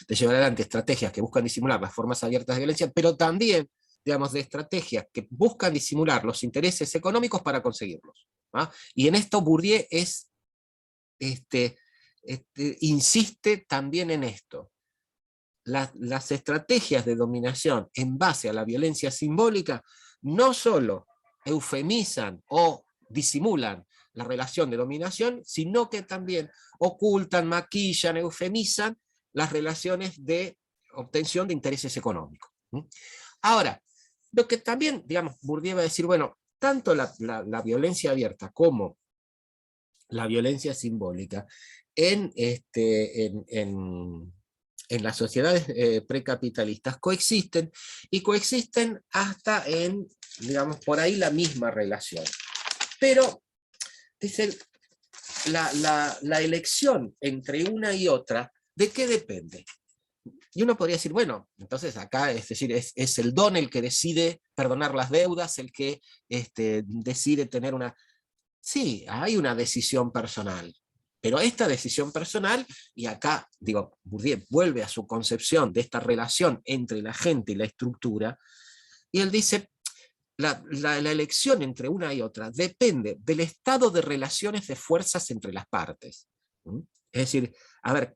llevar adelante estrategias que buscan disimular las formas abiertas de violencia, pero también, digamos, de estrategias que buscan disimular los intereses económicos para conseguirlos. ¿Ah? Y en esto Bourdieu insiste también en esto. Las estrategias de dominación en base a la violencia simbólica no solo eufemizan o disimulan la relación de dominación, sino que también ocultan, maquillan, eufemizan las relaciones de obtención de intereses económicos. Ahora, lo que también, digamos, Bourdieu va a decir, bueno, tanto la violencia abierta como la violencia simbólica en las sociedades precapitalistas coexisten, y coexisten hasta en, digamos, por ahí la misma relación. Pero, dice, la elección entre una y otra, ¿de qué depende? Y uno podría decir, bueno, entonces acá, es decir, es el don el que decide perdonar las deudas, el que decide tener una... Sí, hay una decisión personal, pero esta decisión personal, y acá, digo, Bourdieu vuelve a su concepción de esta relación entre la gente y la estructura, y él dice, la elección entre una y otra depende del estado de relaciones de fuerzas entre las partes. Es decir, a ver,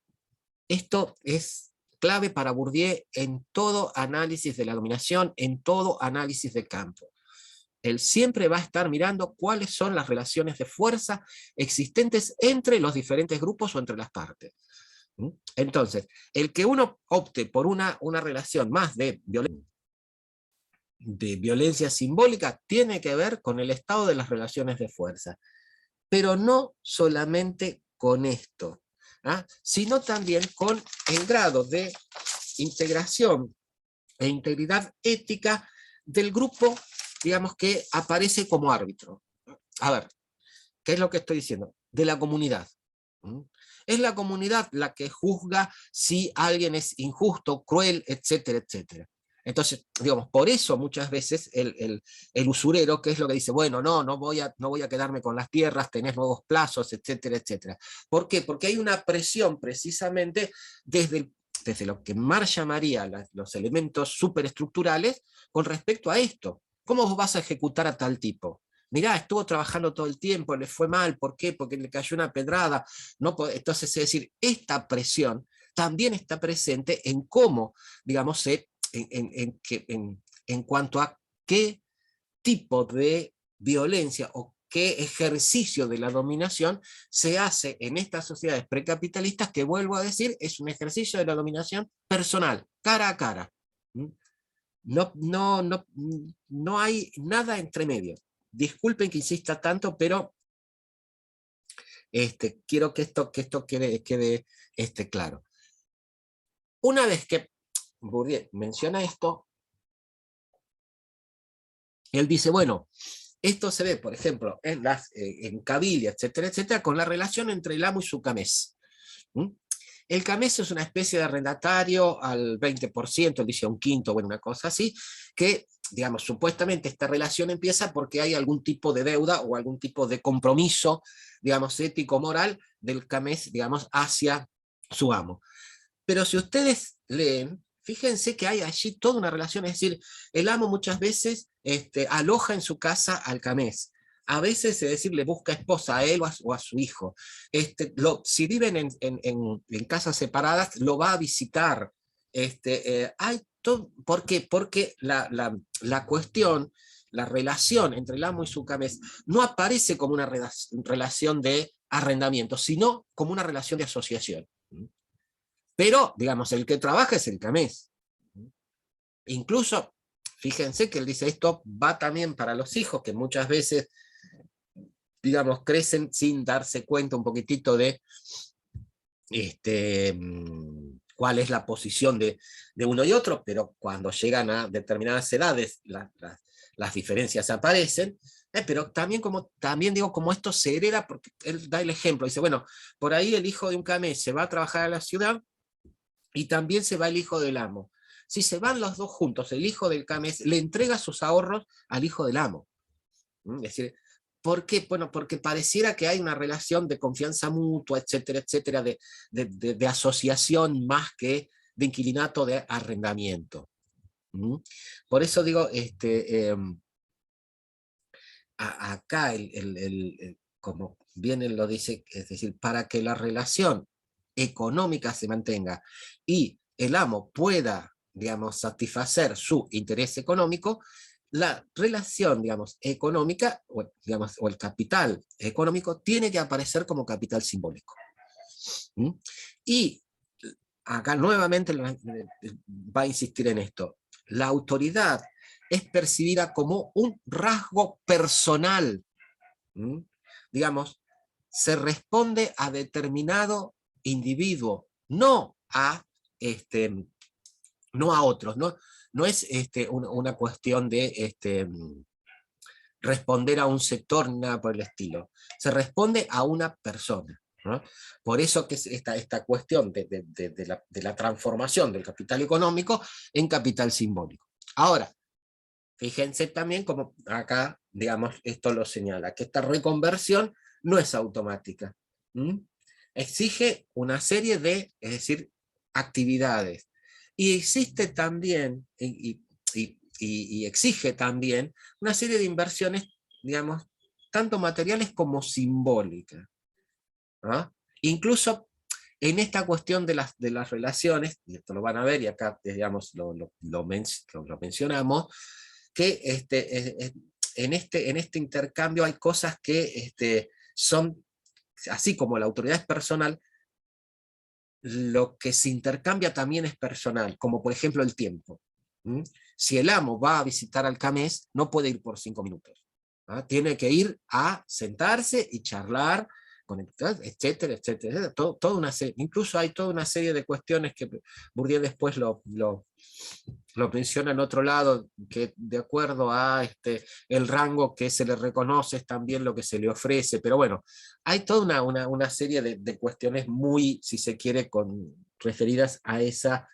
esto es clave para Bourdieu en todo análisis de la dominación, en todo análisis de campo. Él siempre va a estar mirando cuáles son las relaciones de fuerza existentes entre los diferentes grupos o entre las partes. Entonces, el que uno opte por una relación más de violencia simbólica tiene que ver con el estado de las relaciones de fuerza. Pero no solamente con esto, sino también con el grado de integración e integridad ética del grupo, digamos, que aparece como árbitro. A ver, ¿qué es lo que estoy diciendo? De la comunidad. Es la comunidad la que juzga si alguien es injusto, cruel, etcétera, etcétera. Entonces, digamos, por eso muchas veces el usurero, que es lo que dice, bueno, no voy a quedarme con las tierras, tenés nuevos plazos, etcétera, etcétera. ¿Por qué? Porque hay una presión precisamente desde lo que Marx llamaría los elementos superestructurales con respecto a esto. ¿Cómo vos vas a ejecutar a tal tipo? Mirá, estuvo trabajando todo el tiempo, le fue mal, ¿por qué? Porque le cayó una pedrada. No, entonces, es decir, esta presión también está presente en cómo, digamos, en cuanto a qué tipo de violencia o qué ejercicio de la dominación se hace en estas sociedades precapitalistas, que vuelvo a decir, es un ejercicio de la dominación personal, cara a cara. No hay nada entre medio. Disculpen que insista tanto, pero quiero que esto quede claro. Una vez que Bourdieu menciona esto, él dice, bueno, esto se ve, por ejemplo, en Cabilia, etcétera, etcétera, con la relación entre el amo y su camés. El camés es una especie de arrendatario al 20%, él dice un quinto, bueno, una cosa así, que, digamos, supuestamente esta relación empieza porque hay algún tipo de deuda o algún tipo de compromiso, digamos, ético-moral del camés, digamos, hacia su amo. Pero si ustedes leen, fíjense que hay allí toda una relación, es decir, el amo muchas veces aloja en su casa al camés. A veces, es decir, le busca esposa a él o a su hijo. Si viven en casas separadas, lo va a visitar. ¿Por qué? Porque la cuestión, la relación entre el amo y su camés, no aparece como una relación de arrendamiento, sino como una relación de asociación. Pero, digamos, el que trabaja es el camés. Incluso, fíjense que él dice, esto va también para los hijos, que muchas veces, digamos, crecen sin darse cuenta un poquitito de cuál es la posición de uno y otro, pero cuando llegan a determinadas edades, las diferencias aparecen. Pero también digo, como esto se hereda, porque él da el ejemplo, dice, bueno, por ahí el hijo de un camés se va a trabajar a la ciudad, y también se va el hijo del amo. Si se van los dos juntos, el hijo del camés le entrega sus ahorros al hijo del amo. Es decir, ¿por qué? Bueno, porque pareciera que hay una relación de confianza mutua, etcétera, etcétera, de asociación más que de inquilinato, de arrendamiento. Por eso digo, acá, como bien él lo dice, es decir, para que la relación económica se mantenga y el amo pueda, digamos, satisfacer su interés económico, la relación, digamos, económica, o el capital económico, tiene que aparecer como capital simbólico. Y acá nuevamente va a insistir en esto. La autoridad es percibida como un rasgo personal. Digamos, se responde a determinado individuo, no a otros, no es una cuestión de responder a un sector ni nada por el estilo, se responde a una persona, ¿no? Por eso que es esta cuestión de la transformación del capital económico en capital simbólico. Ahora, fíjense también como acá, digamos, esto lo señala, que esta reconversión no es automática. Exige una serie de, es decir, actividades. Y existe también, y exige también, una serie de inversiones, digamos, tanto materiales como simbólicas. ¿No? Incluso en esta cuestión de las relaciones, y esto lo van a ver, y acá, digamos, lo mencionamos, que en este intercambio hay cosas que son, así como la autoridad es personal, lo que se intercambia también es personal, como por ejemplo el tiempo. Si el amo va a visitar al camés, no puede ir por 5 minutos. Tiene que ir a sentarse y charlar, conectar, etcétera, etcétera. Toda una serie, incluso hay toda una serie de cuestiones que Bourdieu después lo menciona en otro lado, que de acuerdo a el rango que se le reconoce es también lo que se le ofrece, pero bueno, hay toda una serie de cuestiones muy, si se quiere, referidas a esa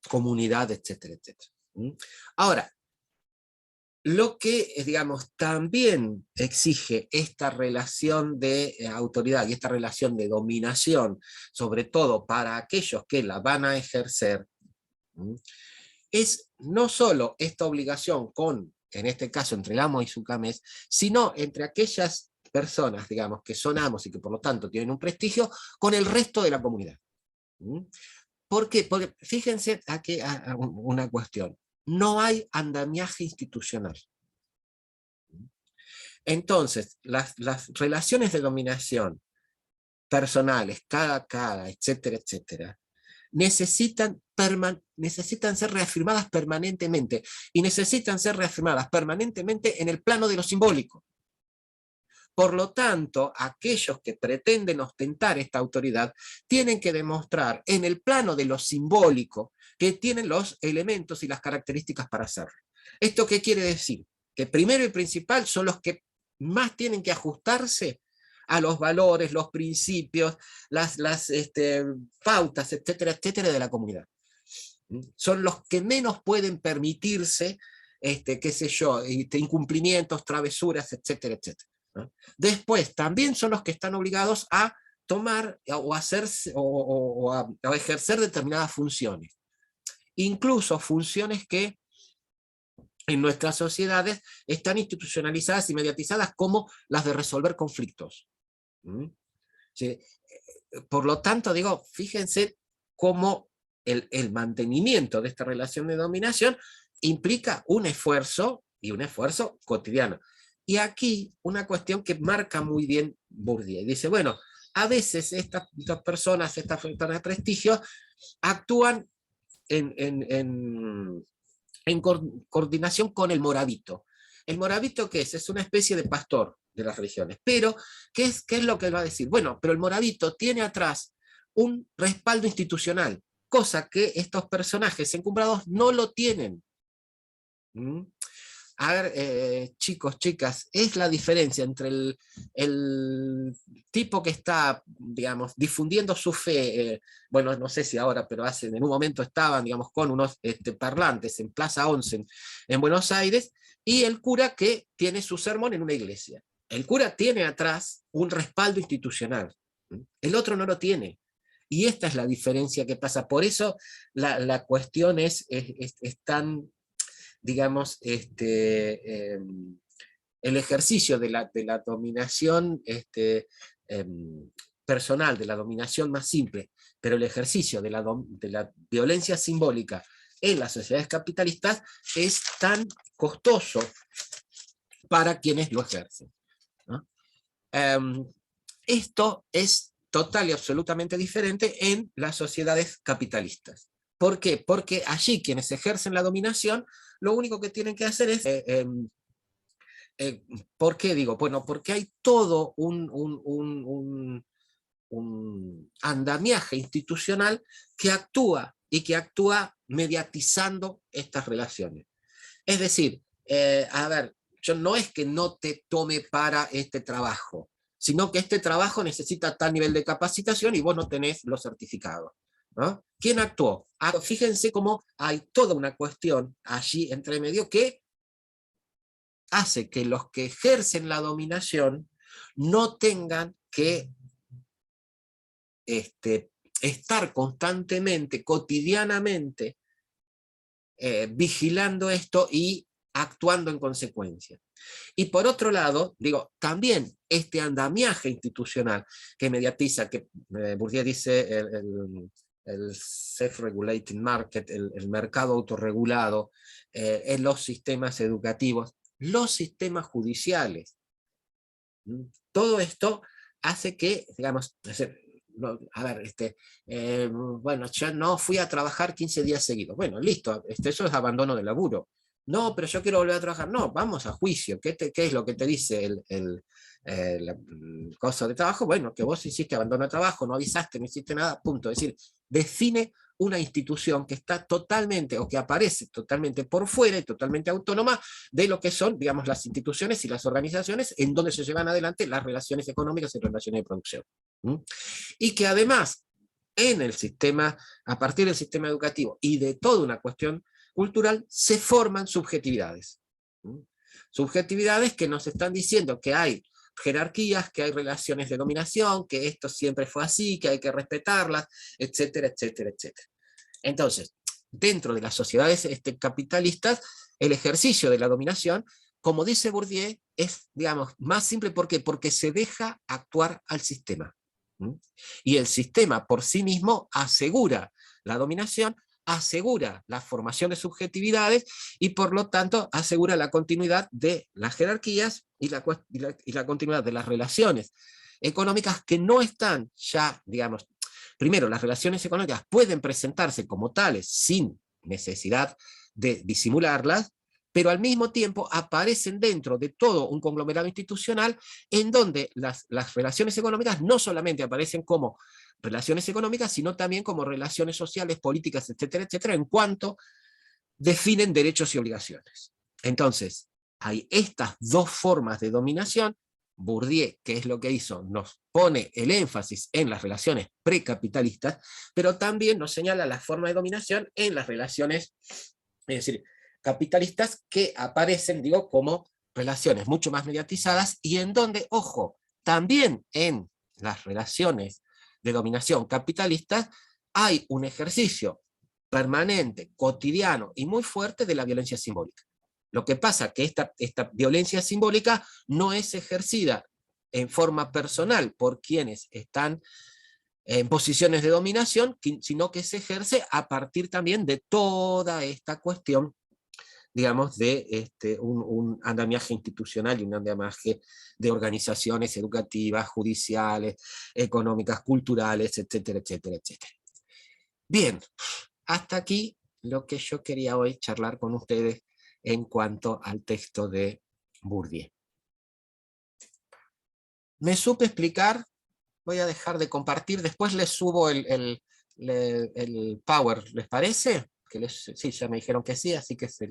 comunidad, etcétera, etcétera. Ahora, lo que, digamos, también exige esta relación de autoridad y esta relación de dominación, sobre todo para aquellos que la van a ejercer, es no solo esta obligación en este caso, entre el amo y su camés, sino entre aquellas personas, digamos, que son amos y que por lo tanto tienen un prestigio, con el resto de la comunidad. ¿Por qué? Porque fíjense aquí una cuestión. No hay andamiaje institucional. Entonces, las relaciones de dominación personales, cara a cara, etcétera, etcétera, necesitan ser reafirmadas permanentemente, y necesitan ser reafirmadas permanentemente en el plano de lo simbólico. Por lo tanto, aquellos que pretenden ostentar esta autoridad tienen que demostrar en el plano de lo simbólico que tienen los elementos y las características para hacerlo. ¿Esto qué quiere decir? Que primero y principal son los que más tienen que ajustarse a los valores, los principios, las pautas, etcétera, etcétera, de la comunidad. Son los que menos pueden permitirse, qué sé yo, incumplimientos, travesuras, etcétera, etcétera. Después, también son los que están obligados a tomar o hacerse o a ejercer determinadas funciones. Incluso funciones que en nuestras sociedades están institucionalizadas y mediatizadas, como las de resolver conflictos. Sí. Por lo tanto, digo, fíjense cómo el mantenimiento de esta relación de dominación implica un esfuerzo, y un esfuerzo cotidiano. Y aquí una cuestión que marca muy bien Bourdieu. Dice, bueno, a veces estas personas de prestigio, actúan en coordinación con el morabito. ¿El morabito qué es? Es una especie de pastor de las religiones. Pero, ¿qué es lo que él va a decir? Bueno, pero el morabito tiene atrás un respaldo institucional, cosa que estos personajes encumbrados no lo tienen. A ver, chicos, chicas, es la diferencia entre el tipo que está, digamos, difundiendo su fe, bueno, no sé si ahora, pero en un momento estaban, digamos, con unos parlantes en Plaza 11 en Buenos Aires, y el cura que tiene su sermón en una iglesia. El cura tiene atrás un respaldo institucional, el otro no lo tiene. Y esta es la diferencia que pasa. Por eso la cuestión es tan, digamos, el ejercicio de la dominación personal, de la dominación más simple, pero el ejercicio de la violencia simbólica en las sociedades capitalistas es tan costoso para quienes lo ejercen, ¿no? Esto es total y absolutamente diferente en las sociedades capitalistas. ¿Por qué? Porque allí quienes ejercen la dominación, lo único que tienen que hacer es... ¿por qué digo? Bueno, porque hay todo un andamiaje institucional que actúa, y que actúa mediatizando estas relaciones. Es decir, a ver, yo no es que no te tome para este trabajo, sino que este trabajo necesita tal nivel de capacitación y vos no tenés los certificados, ¿no? ¿Quién actuó? Fíjense cómo hay toda una cuestión allí entre medio que hace que los que ejercen la dominación no tengan que estar constantemente, cotidianamente, vigilando esto y actuando en consecuencia. Y por otro lado, digo, también este andamiaje institucional que mediatiza, que Bourdieu dice el self-regulating market, el mercado autorregulado, en los sistemas educativos, los sistemas judiciales. Todo esto hace que, digamos, a ver, bueno, yo no fui a trabajar 15 días seguidos. Bueno, listo, eso es abandono de laburo. No, pero yo quiero volver a trabajar. No, vamos a juicio. ¿Qué es lo que te dice el cosa de trabajo? Bueno, que vos hiciste abandono de trabajo, no avisaste, no hiciste nada, punto. Es decir, define una institución que está totalmente, o que aparece totalmente por fuera y totalmente autónoma de lo que son, digamos, las instituciones y las organizaciones en donde se llevan adelante las relaciones económicas y relaciones de producción. Y que además, en el sistema, a partir del sistema educativo y de toda una cuestión cultural, se forman subjetividades. Subjetividades que nos están diciendo que hay jerarquías, que hay relaciones de dominación, que esto siempre fue así, que hay que respetarlas, etcétera, etcétera, etcétera. Entonces, dentro de las sociedades capitalistas, el ejercicio de la dominación, como dice Bourdieu, es, digamos, más simple. ¿Por qué? Porque se deja actuar al sistema. Y el sistema por sí mismo asegura la dominación, asegura la formación de subjetividades y por lo tanto asegura la continuidad de las jerarquías y la continuidad de las relaciones económicas, que no están ya, digamos, primero, las relaciones económicas pueden presentarse como tales sin necesidad de disimularlas, pero al mismo tiempo aparecen dentro de todo un conglomerado institucional en donde las relaciones económicas no solamente aparecen como relaciones económicas, sino también como relaciones sociales, políticas, etcétera, etcétera, en cuanto definen derechos y obligaciones. Entonces, hay estas dos formas de dominación. Bourdieu, ¿qué es lo que hizo? Nos pone el énfasis en las relaciones precapitalistas, pero también nos señala la forma de dominación en las relaciones, es decir, capitalistas, que aparecen, digo, como relaciones mucho más mediatizadas y en donde, ojo, también en las relaciones de dominación capitalistas, hay un ejercicio permanente, cotidiano y muy fuerte de la violencia simbólica. Lo que pasa es que esta violencia simbólica no es ejercida en forma personal por quienes están en posiciones de dominación, sino que se ejerce a partir también de toda esta cuestión, digamos, de un andamiaje institucional y un andamiaje de organizaciones educativas, judiciales, económicas, culturales, etcétera, etcétera, etcétera. Bien, hasta aquí lo que yo quería hoy charlar con ustedes en cuanto al texto de Bourdieu. ¿Me supe explicar? Voy a dejar de compartir, después les subo el Power, ¿les parece? Sí, ya me dijeron que sí, así que se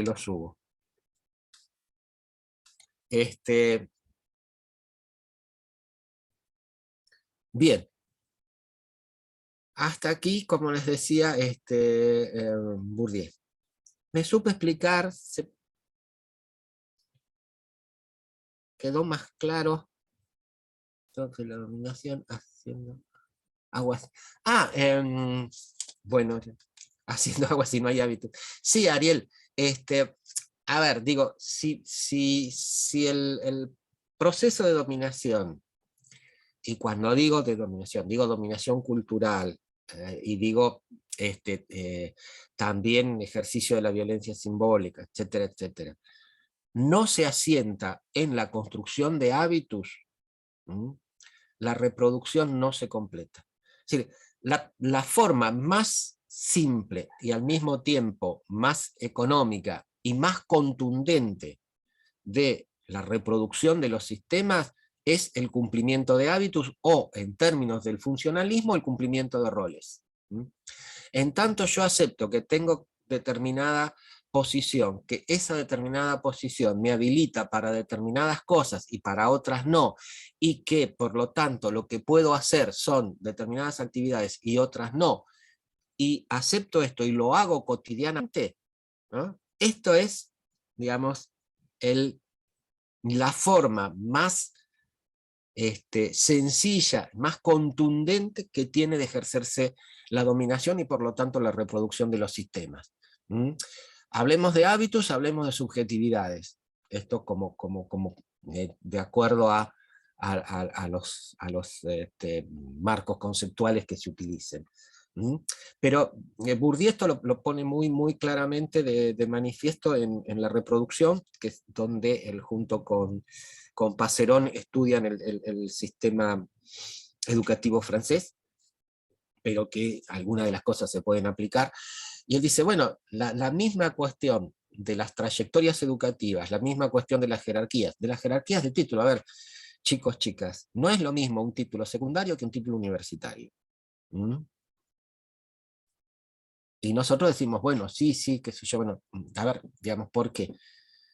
lo subo. Bien. Hasta aquí, como les decía, Bourdieu. ¿Me supe explicar? ¿Se quedó más claro? Entonces, la dominación haciendo aguas. Bueno, haciendo aguas si no hay hábitos. Sí, Ariel, a ver, digo, si el proceso de dominación, y cuando digo de dominación, digo dominación cultural, y digo también ejercicio de la violencia simbólica, etcétera, etcétera, no se asienta en la construcción de hábitos, la reproducción no se completa. Es decir, la forma más simple y al mismo tiempo más económica y más contundente de la reproducción de los sistemas es el cumplimiento de hábitos o, en términos del funcionalismo, el cumplimiento de roles. En tanto yo acepto que tengo determinada posición, que esa determinada posición me habilita para determinadas cosas y para otras no, y que por lo tanto lo que puedo hacer son determinadas actividades y otras no, y acepto esto y lo hago cotidianamente, ¿no? Esto es, digamos, la forma más sencilla, más contundente que tiene de ejercerse la dominación y por lo tanto la reproducción de los sistemas. Hablemos de hábitos, hablemos de subjetividades. Esto como de acuerdo a los marcos conceptuales que se utilicen. Pero Bourdieu esto lo pone muy, muy claramente de manifiesto en la reproducción, que es donde él junto con Passerón estudian el sistema educativo francés, pero que algunas de las cosas se pueden aplicar. Y él dice, bueno, la misma cuestión de las trayectorias educativas, la misma cuestión de las jerarquías de título. A ver, chicos, chicas, no es lo mismo un título secundario que un título universitario. Y nosotros decimos, bueno, sí, qué sé yo, bueno, a ver, digamos, ¿por qué?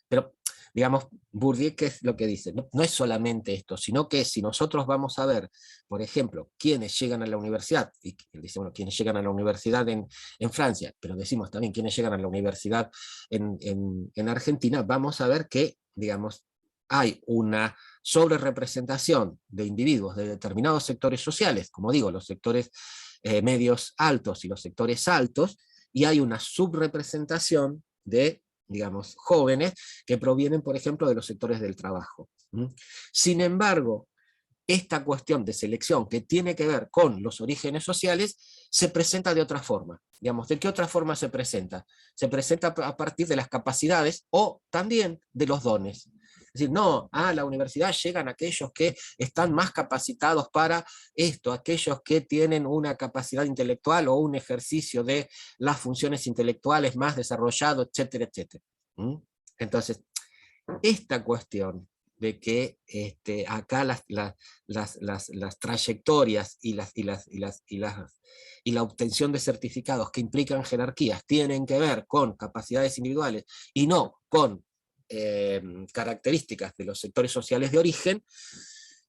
Pero, digamos, Bourdieu, ¿qué es lo que dice? No es solamente esto, sino que si nosotros vamos a ver, por ejemplo, quienes llegan a la universidad, y él dice, bueno, quienes llegan a la universidad en Francia, pero decimos también quienes llegan a la universidad en Argentina, vamos a ver que, digamos, hay una sobrerepresentación de individuos de determinados sectores sociales, como digo, los sectores medios altos y los sectores altos, y hay una subrepresentación de, digamos, jóvenes que provienen, por ejemplo, de los sectores del trabajo. Sin embargo, esta cuestión de selección que tiene que ver con los orígenes sociales se presenta de otra forma. Digamos, ¿de qué otra forma se presenta? Se presenta a partir de las capacidades o también de los dones. Es decir, no, a la universidad llegan aquellos que están más capacitados para esto, aquellos que tienen una capacidad intelectual o un ejercicio de las funciones intelectuales más desarrollado, etcétera, etcétera. Entonces, esta cuestión de que acá las trayectorias y la obtención de certificados que implican jerarquías tienen que ver con capacidades individuales y no con características de los sectores sociales de origen,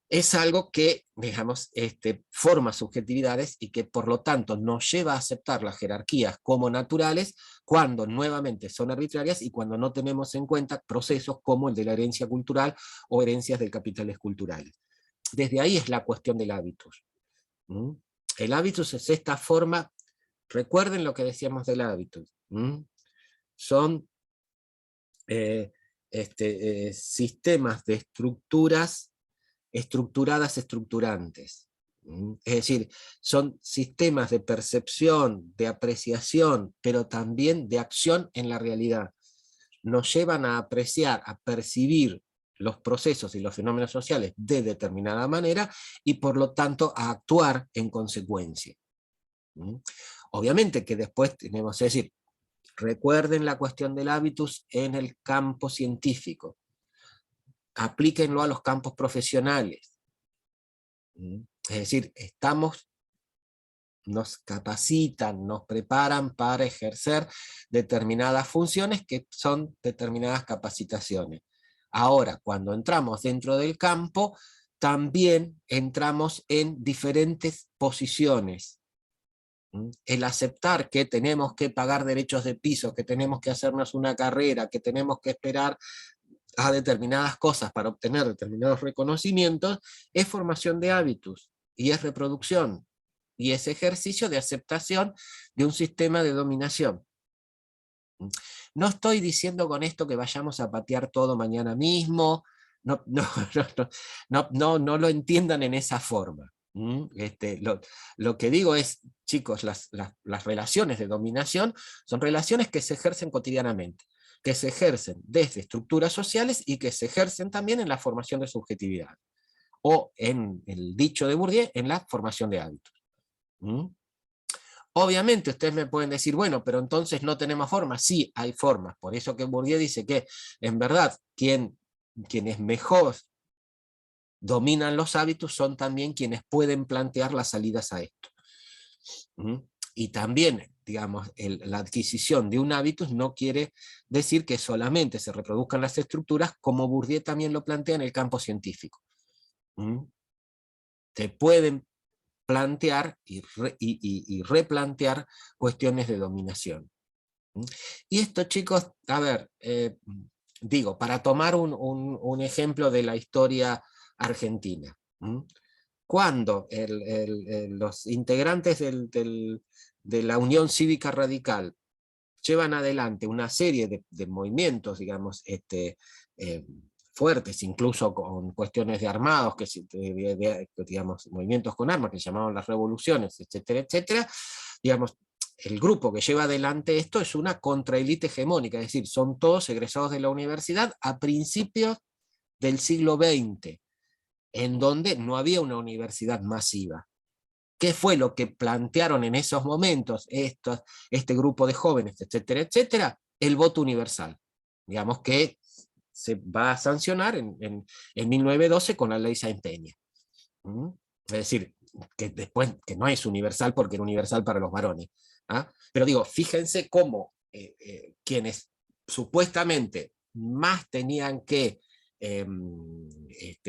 es algo que, digamos, forma subjetividades y que por lo tanto nos lleva a aceptar las jerarquías como naturales cuando nuevamente son arbitrarias y cuando no tenemos en cuenta procesos como el de la herencia cultural o herencias de capitales culturales. desde ahí es la cuestión del hábitus. El hábitus es esta forma, recuerden lo que decíamos del hábitus, son sistemas de estructuras estructuradas, estructurantes. Es decir, son sistemas de percepción, de apreciación, pero también de acción en la realidad. Nos llevan a apreciar, a percibir los procesos y los fenómenos sociales de determinada manera, y por lo tanto a actuar en consecuencia. Obviamente que después tenemos que decir, recuerden la cuestión del hábitus en el campo científico, aplíquenlo a los campos profesionales. Es decir, nos capacitan, nos preparan para ejercer determinadas funciones que son determinadas capacitaciones. Ahora, cuando entramos dentro del campo, también entramos en diferentes posiciones. El aceptar que tenemos que pagar derechos de piso, que tenemos que hacernos una carrera, que tenemos que esperar a determinadas cosas para obtener determinados reconocimientos, es formación de hábitos, y es reproducción, y es ejercicio de aceptación de un sistema de dominación. No estoy diciendo con esto que vayamos a patear todo mañana mismo, no lo entiendan en esa forma. Lo que digo es, chicos, las relaciones de dominación son relaciones que se ejercen cotidianamente, que se ejercen desde estructuras sociales y que se ejercen también en la formación de subjetividad, o en el dicho de Bourdieu, en la formación de hábitos. Obviamente ustedes me pueden decir, bueno, pero entonces no tenemos formas. Sí, hay formas, por eso que Bourdieu dice que, en verdad, quienes mejor dominan los hábitos son también quienes pueden plantear las salidas a esto. Y también, digamos, la adquisición de un hábitus no quiere decir que solamente se reproduzcan las estructuras, como Bourdieu también lo plantea en el campo científico. Se pueden plantear y replantear cuestiones de dominación. Y esto, chicos, a ver, digo, para tomar un ejemplo de la historia argentina, cuando los integrantes de la Unión Cívica Radical llevan adelante una serie de movimientos, digamos, fuertes, incluso con cuestiones de armados, digamos, movimientos con armas que se llamaban las revoluciones, etcétera, etcétera, digamos, el grupo que lleva adelante esto es una contraélite hegemónica, es decir, son todos egresados de la universidad a principios del siglo XX, en donde no había una universidad masiva. ¿Qué fue lo que plantearon en esos momentos este grupo de jóvenes, etcétera, etcétera? El voto universal, digamos, que se va a sancionar en 1912 con la ley Sáenz Peña. Es decir, que después que no es universal porque era universal para los varones. Pero digo, fíjense cómo quienes supuestamente más tenían que,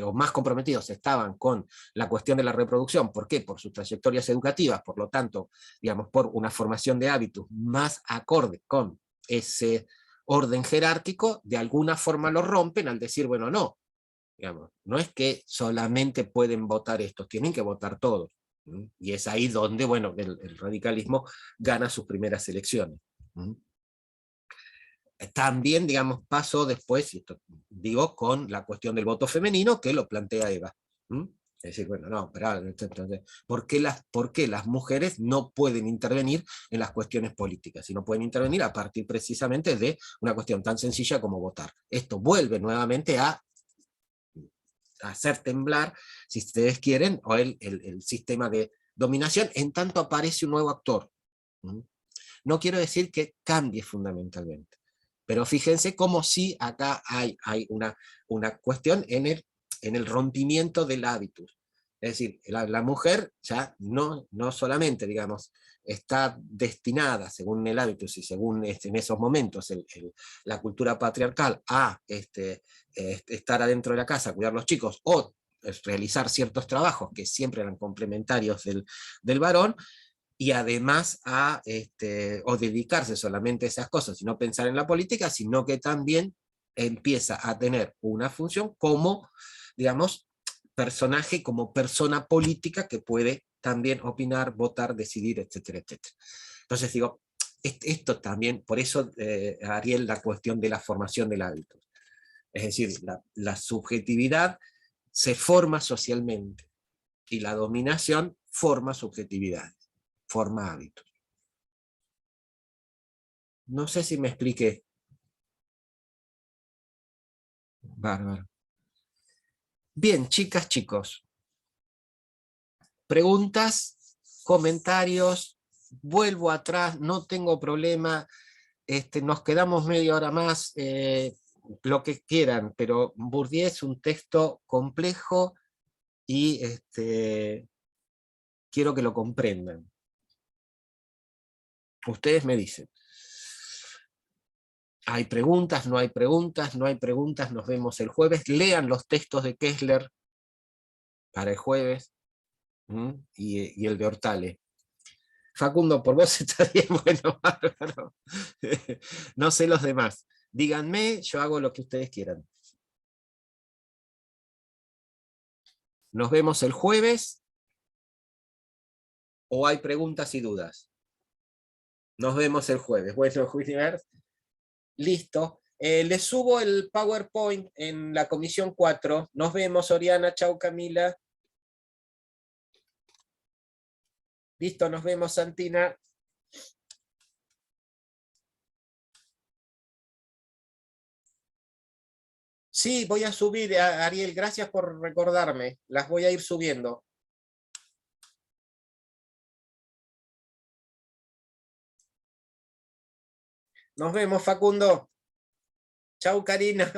o más comprometidos estaban con la cuestión de la reproducción. ¿Por qué? Por sus trayectorias educativas, por lo tanto, digamos, por una formación de hábitos más acorde con ese orden jerárquico, de alguna forma lo rompen al decir, bueno, no, digamos, no es que solamente pueden votar estos, tienen que votar todos. Y es ahí donde, bueno, el radicalismo gana sus primeras elecciones. También, digamos, pasó después, y esto digo, con la cuestión del voto femenino, que lo plantea Eva. Es decir, bueno, no, pero entonces, ¿por qué las mujeres no pueden intervenir en las cuestiones políticas? Y no pueden intervenir a partir precisamente de una cuestión tan sencilla como votar. Esto vuelve nuevamente a hacer temblar, si ustedes quieren, o el sistema de dominación, en tanto aparece un nuevo actor. No quiero decir que cambie fundamentalmente, pero fíjense cómo sí acá hay una cuestión en el rompimiento del hábitus. Es decir, la mujer ya no solamente, digamos, está destinada, según el hábitus y según en esos momentos la cultura patriarcal, a estar adentro de la casa, cuidar a los chicos, o realizar ciertos trabajos que siempre eran complementarios del varón, y además o dedicarse solamente a esas cosas y no pensar en la política, sino que también empieza a tener una función como, digamos, personaje como persona política que puede también opinar, votar, decidir, etcétera, etcétera. Entonces digo, esto también, por eso, Ariel, la cuestión de la formación del hábito. Es decir, la subjetividad se forma socialmente y la dominación forma subjetividad, forma hábitos. No sé si me expliqué. Bárbaro. Bien, chicas, chicos. Preguntas, comentarios, vuelvo atrás, no tengo problema. Nos quedamos media hora más, lo que quieran, pero Bourdieu es un texto complejo y quiero que lo comprendan. Ustedes me dicen. ¿Hay preguntas? ¿No hay preguntas? ¿No hay preguntas? Nos vemos el jueves. Lean los textos de Kessler para el jueves y el de Hortale. Facundo, por vos está bien, bueno, bárbaro. No sé los demás. Díganme, yo hago lo que ustedes quieran. Nos vemos el jueves. ¿O hay preguntas y dudas? Nos vemos el jueves. Bueno, Wilmer, listo. Les subo el PowerPoint en la comisión 4. Nos vemos, Oriana. Chau, Camila. Listo, nos vemos, Santina. Sí, voy a subir, Ariel, gracias por recordarme. Las voy a ir subiendo. Nos vemos, Facundo. Chau, Karina.